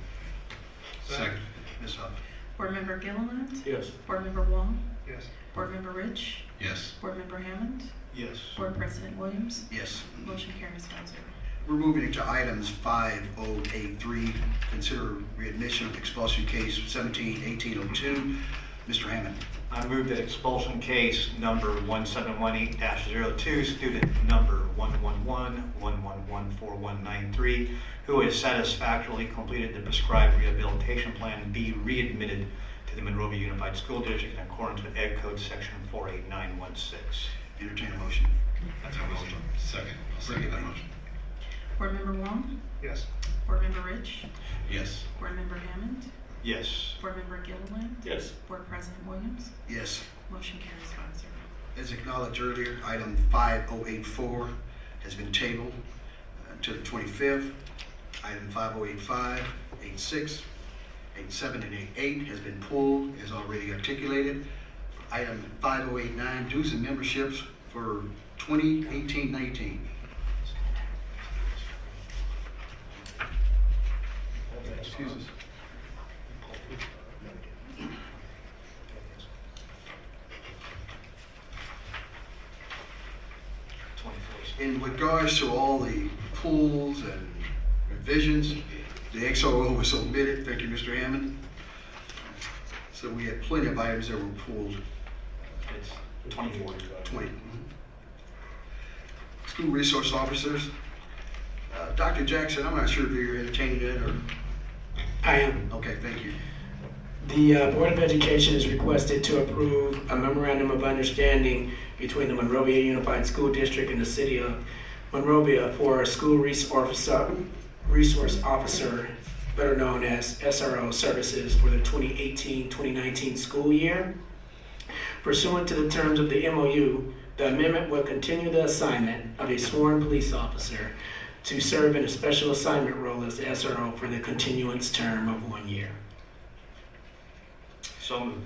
Speaker 15: Second.
Speaker 1: Ms. Huff?
Speaker 4: Board Member Gilliland?
Speaker 6: Yes.
Speaker 4: Board Member Wong?
Speaker 8: Yes.
Speaker 4: Board Member Rich?
Speaker 15: Yes.
Speaker 4: Board Member Hammond?
Speaker 2: Yes.
Speaker 4: Board President Williams?
Speaker 1: Yes.
Speaker 4: Motion carries 5-0.
Speaker 1: We're moving into items 5083, consider readmission of expulsion case 17-1802. Mr. Hammond.
Speaker 2: I move that expulsion case number 1718-02, student number 111-1114193, who has satisfactorily completed the prescribed rehabilitation plan, be readmitted to the Monrovia Unified School District in accordance with Ed Code Section 48916.
Speaker 1: Entertain a motion.
Speaker 15: That's our motion. Second. I'll second that motion.
Speaker 4: Board Member Wong?
Speaker 8: Yes.
Speaker 4: Board Member Rich?
Speaker 15: Yes.
Speaker 4: Board Member Hammond?
Speaker 2: Yes.
Speaker 4: Board Member Gilliland?
Speaker 6: Yes.
Speaker 4: Board President Williams?
Speaker 1: Yes.
Speaker 4: Motion carries 5-0.
Speaker 1: As acknowledged earlier, item 5084 has been tabled to the 25th. Item 5085, 86, 87, and 88 has been pulled, as already articulated. Item 5089, dues and memberships for 2018-19. Excuse us. in regards to all the pulls and revisions, the XRO was omitted. Thank you, Mr. Hammond. So we had plenty of items that were pulled.
Speaker 2: It's 24.
Speaker 1: 20. School resource officers. Dr. Jackson, I'm not sure if you're entertaining that or.
Speaker 10: I am.
Speaker 1: Okay, thank you.
Speaker 10: The Board of Education is requested to approve a memorandum of understanding between the Monrovia Unified School District and the City of Monrovia for a school resource officer, better known as SRO services for the 2018-2019 school year. Pursuant to the terms of the MOU, the amendment will continue the assignment of a sworn police officer to serve in a special assignment role as the SRO for the continuance term of 1 year.
Speaker 2: So moved.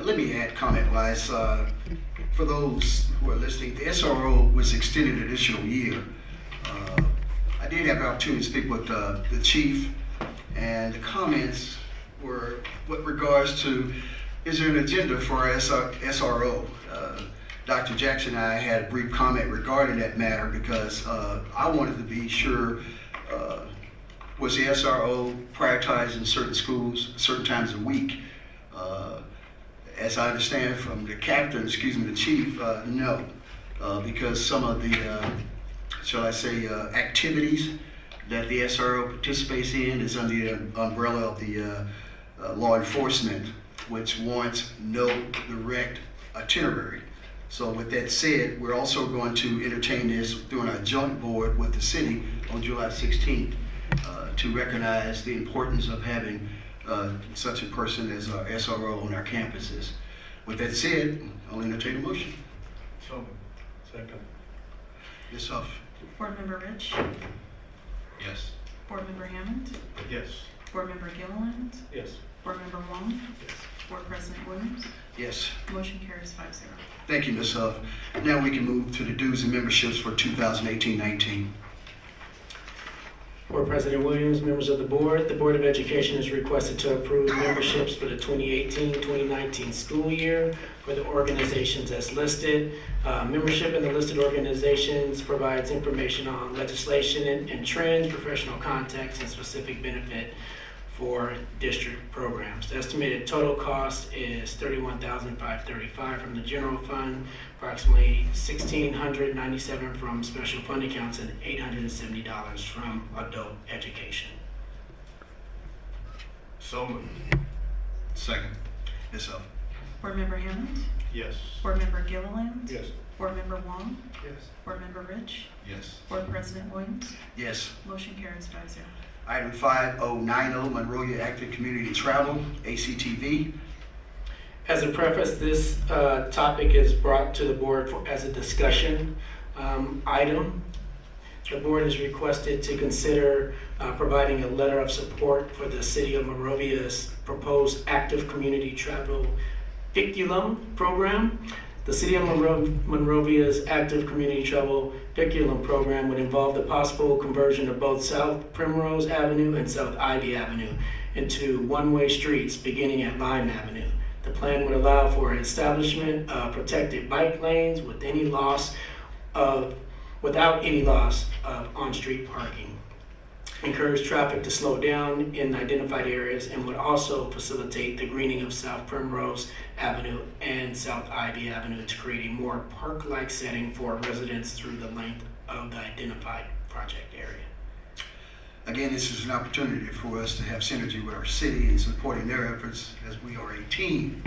Speaker 1: Let me add comment-wise, for those who are listening, the SRO was extended an additional year. I did have the opportunity to speak with the chief, and the comments were with regards to, is there an agenda for our SRO? Dr. Jackson and I had a brief comment regarding that matter because I wanted to be sure, was the SRO prioritized in certain schools, certain times of week? As I understand from the captain, the chief, no, because some of the, shall I say, activities that the SRO participates in is under the umbrella of the law enforcement, which warrants no direct itinerary. So with that said, we're also going to entertain this during our joint board with the city on July 16th to recognize the importance of having such a person as our SRO on our campuses. With that said, I'll entertain a motion.
Speaker 2: So moved.
Speaker 6: Second.
Speaker 1: Ms. Huff.
Speaker 4: Board Member Rich.
Speaker 15: Yes.
Speaker 4: Board Member Hammond.
Speaker 2: Yes.
Speaker 4: Board Member Gilliland.
Speaker 6: Yes.
Speaker 4: Board Member Wong.
Speaker 6: Yes.
Speaker 4: Board President Williams.
Speaker 1: Yes.
Speaker 4: Motion carries 5-0.
Speaker 1: Thank you, Ms. Huff. Now we can move to the dues and memberships for 2018-19.
Speaker 10: Board President Williams, members of the Board of Education is requested to approve memberships for the 2018-2019 school year for the organizations as listed. Membership in the listed organizations provides information on legislation and trends, professional context, and specific benefit for district programs. The estimated total cost is $31,535 from the general fund, approximately $1,697 from special fund accounts, and $870 from adult education.
Speaker 2: So moved.
Speaker 15: Second.
Speaker 1: Ms. Huff.
Speaker 4: Board Member Hammond.
Speaker 2: Yes.
Speaker 4: Board Member Gilliland.
Speaker 6: Yes.
Speaker 4: Board Member Wong.
Speaker 6: Yes.
Speaker 4: Board Member Rich.
Speaker 15: Yes.
Speaker 4: Board President Williams.
Speaker 1: Yes.
Speaker 4: Motion carries 5-0.
Speaker 1: Item 5090, Monrovia Active Community Travel, ACTV.
Speaker 10: As a preface, this topic is brought to the board as a discussion item. The board is requested to consider providing a letter of support for the City of Monrovia's proposed active community travel curriculum program. The City of Monrovia's active community travel curriculum program would involve the possible conversion of both South Primrose Avenue and South Ivy Avenue into one-way streets beginning at Lime Avenue. The plan would allow for establishment of protected bike lanes without any loss of on-street parking. Encourage traffic to slow down in identified areas and would also facilitate the greening of South Primrose Avenue and South Ivy Avenue to create a more park-like setting for residents through the length of the identified project area.
Speaker 1: Again, this is an opportunity for us to have synergy with our city in supporting their efforts as we are a team.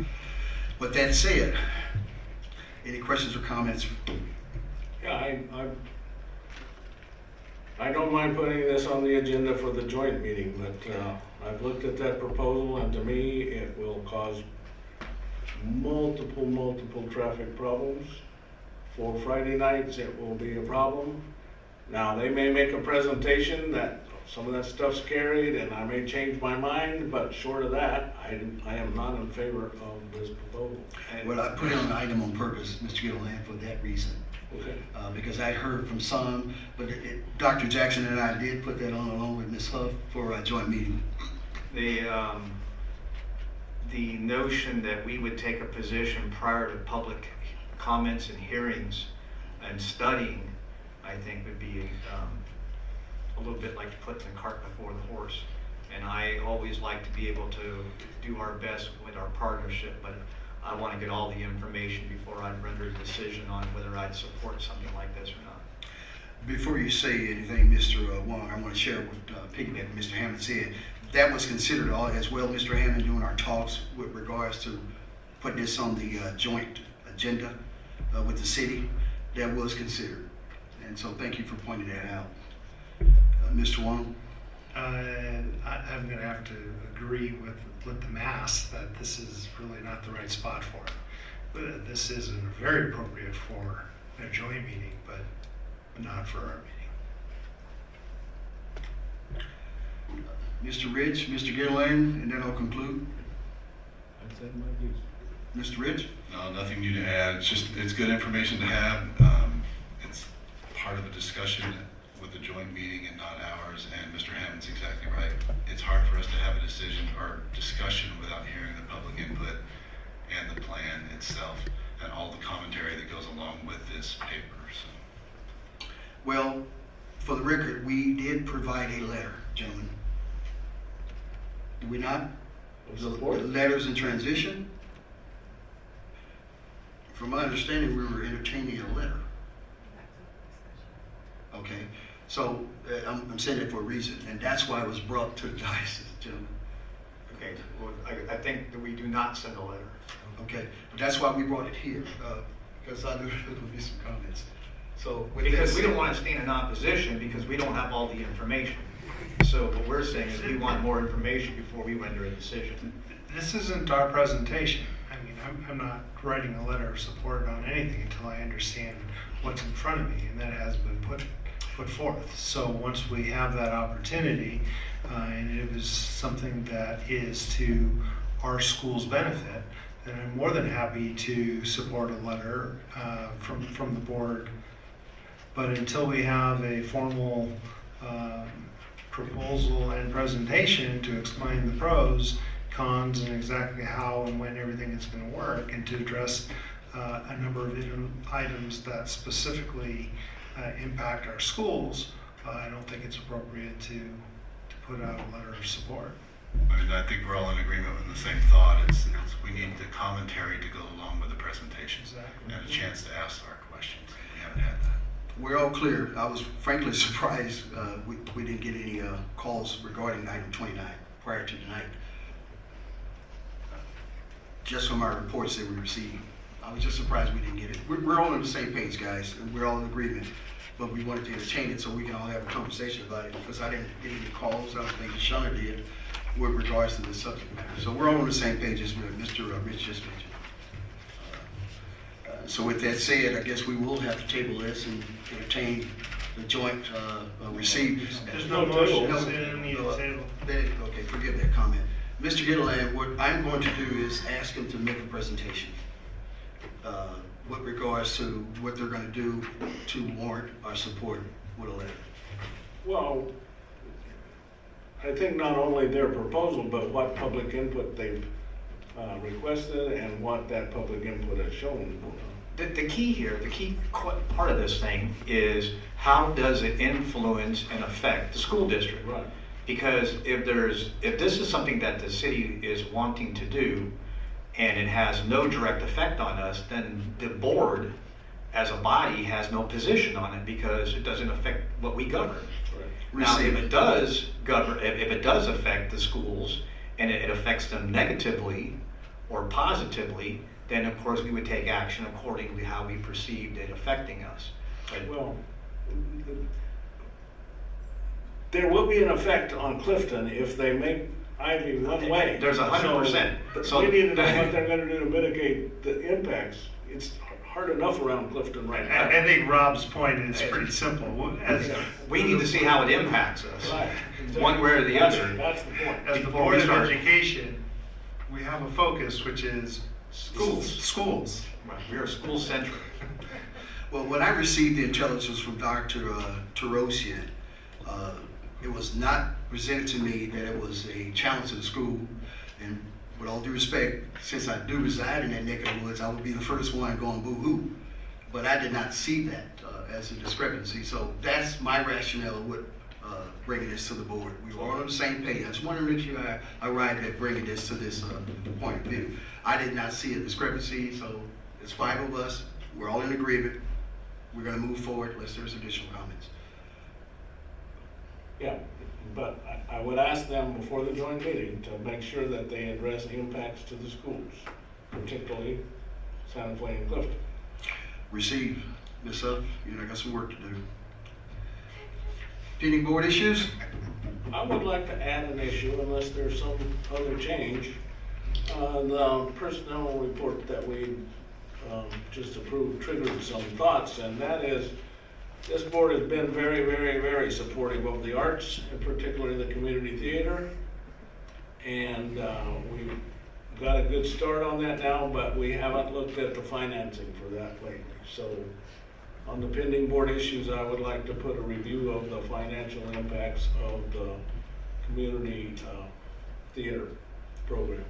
Speaker 1: With that said, any questions or comments?
Speaker 6: Yeah, I don't mind putting this on the agenda for the joint meeting, but I've looked at that proposal, and to me, it will cause multiple traffic problems. For Friday nights, it will be a problem. Now, they may make a presentation that some of that stuff's carried, and I may change my mind, but short of that, I am not in favor of this proposal.
Speaker 1: Well, I put it on the item on purpose, Mr. Gilliland, for that reason.
Speaker 6: Okay.
Speaker 1: Because I heard from some, but Dr. Jackson and I did put that on along with Ms. Huff for a joint meeting.
Speaker 2: The notion that we would take a position prior to public comments and hearings and studying, I think would be a little bit like putting the cart before the horse. And I always like to be able to do our best with our partnership, but I want to get all the information before I render a decision on whether I'd support something like this or not.
Speaker 1: Before you say anything, Mr. Wong, I want to share what piggyback what Mr. Hammond said. That was considered all as well, Mr. Hammond, during our talks with regards to putting this on the joint agenda with the city. That was considered. And so thank you for pointing that out. Mr. Wong?
Speaker 8: I'm going to have to agree with the mass that this is really not the right spot for it. But this is very appropriate for a joint meeting, but not for our meeting.
Speaker 1: Mr. Rich, Mr. Gilliland, and then I'll conclude.
Speaker 6: I've said my piece.
Speaker 1: Mr. Rich?
Speaker 15: No, nothing new to add. It's good information to have. It's part of a discussion with the joint meeting and not ours, and Mr. Hammond's exactly right. It's hard for us to have a decision or discussion without hearing the public input and the plan itself and all the commentary that goes along with this paper. So.
Speaker 1: Well, for the record, we did provide a letter, gentlemen. Did we not? The letters in transition? From my understanding, we were entertaining a letter. Okay, so I'm saying that for a reason, and that's why it was brought to the diocese, gentlemen.
Speaker 2: Okay, well, I think that we do not send a letter.
Speaker 1: Okay, but that's why we brought it here, because I knew there would be some comments. So
Speaker 2: Because we don't want to stand in opposition because we don't have all the information. So what we're saying is we want more information before we render a decision.
Speaker 8: This isn't our presentation. I mean, I'm not writing a letter of support on anything until I understand what's in front of me, and that has been put forth. So once we have that opportunity, and it is something that is to our school's benefit, then I'm more than happy to support a letter from the board. But until we have a formal proposal and presentation to explain the pros, cons, and exactly how and when everything is going to work, and to address a number of items that specifically impact our schools, I don't think it's appropriate to put out a letter of support.
Speaker 15: I mean, I think we're all in agreement with the same thought. It's we need the commentary to go along with the presentation.
Speaker 8: Exactly.
Speaker 15: And a chance to ask our questions. We haven't had that.
Speaker 1: we're all clear. I was frankly surprised we didn't get any calls regarding item 29 prior to tonight. Just from our reports that we received. I was just surprised we didn't get it. We're all on the same page, guys, and we're all in agreement. But we wanted to entertain it so we can all have a conversation about it, because I didn't get any calls. I don't think Shauna did with regards to the subject matter. So we're all on the same page as Mr. Rich just mentioned. So with that said, I guess we will have to table this and entertain the joint receipt.
Speaker 8: There's no motion.
Speaker 1: No,
Speaker 8: So you don't need a table.
Speaker 1: Okay, forgive that comment. Mr. Gilliland, what I'm going to do is ask him to make a presentation with regards to what they're going to do to warrant our support with a letter.
Speaker 6: Well, I think not only their proposal, but what public input they've requested and what that public input has shown.
Speaker 2: The key here, the key part of this thing is how does it influence and affect the school district?
Speaker 6: Right.
Speaker 2: Because if this is something that the city is wanting to do and it has no direct effect on us, then the board as a body has no position on it because it doesn't affect what we govern.
Speaker 6: Right.
Speaker 2: Now, if it does affect the schools and it affects them negatively or positively, then of course we would take action accordingly how we perceived it affecting us. But
Speaker 6: Well, there will be an effect on Clifton if they make Ivy one way.
Speaker 2: There's 100%.
Speaker 6: So we need to know what they're gonna do to mitigate the impacts. It's hard enough around Clifton right now.
Speaker 8: I think Rob's point is pretty simple.
Speaker 2: we need to see how it impacts us,
Speaker 6: Right.
Speaker 2: one way or the other.
Speaker 6: That's the point.
Speaker 8: As the
Speaker 2: Before
Speaker 8: Board
Speaker 2: we
Speaker 8: of
Speaker 2: start.
Speaker 8: Education, we have a focus, which is schools.
Speaker 2: Right, we are school-centric.
Speaker 1: Well, when I received the intelligence from Dr. Tarosian, it was not presented to me that it was a challenge to the school. And with all due respect, since I do reside in that neck of the woods, I would be the first one going boo-hoo. But I did not see that as a discrepancy. So that's my rationale with bringing this to the board. We were all on the same page. I just want to make sure I arrived at bringing this to this point of view. I did not see a discrepancy, so it's 5 of us. We're all in agreement. We're going to move forward unless there's additional comments.
Speaker 6: Yeah, but I would ask them before the joint meeting to make sure that they address the impacts to the schools, particularly Santa Fe and Clifton.
Speaker 1: Receive, Ms. Huff. I got some work to do. Pending board issues?
Speaker 6: I would like to add an issue, unless there's some other change. The personnel report that we just approved triggered some thoughts, and that is, this board has been very, very, very supportive of the arts, and particularly the community theater. And we've got a good start on that now, but we haven't looked at the financing for that lately. So on the pending board issues, I would like to put a review of the financial impacts of the community theater program.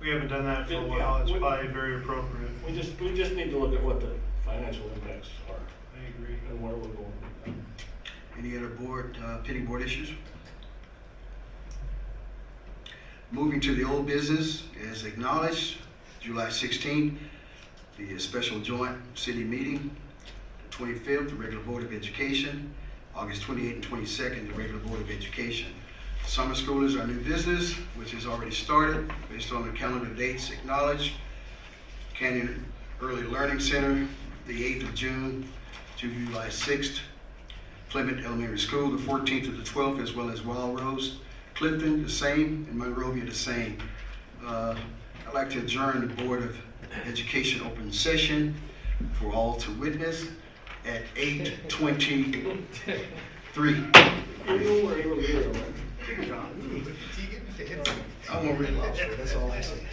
Speaker 8: We haven't done that for a while. It's probably very appropriate.
Speaker 6: We just need to look at what the financial impacts are
Speaker 8: I agree.
Speaker 6: and where we're going.
Speaker 1: Any other board, pending board issues? Moving to the old business, as acknowledged, July 16th, the special joint city meeting, the 25th, the regular Board of Education, August 28th and 22nd, the regular Board of Education. Summer school is our new business, which has already started based on the calendar dates acknowledged. Canyon Early Learning Center, the 8th of June to July 6th. Plymouth Elementary School, the 14th to the 12th, as well as Wild Rose. Clifton, the same, and Monrovia, the same. I'd like to adjourn the Board of Education open session for all to witness at 8:23. I won't read lobster, that's all I say.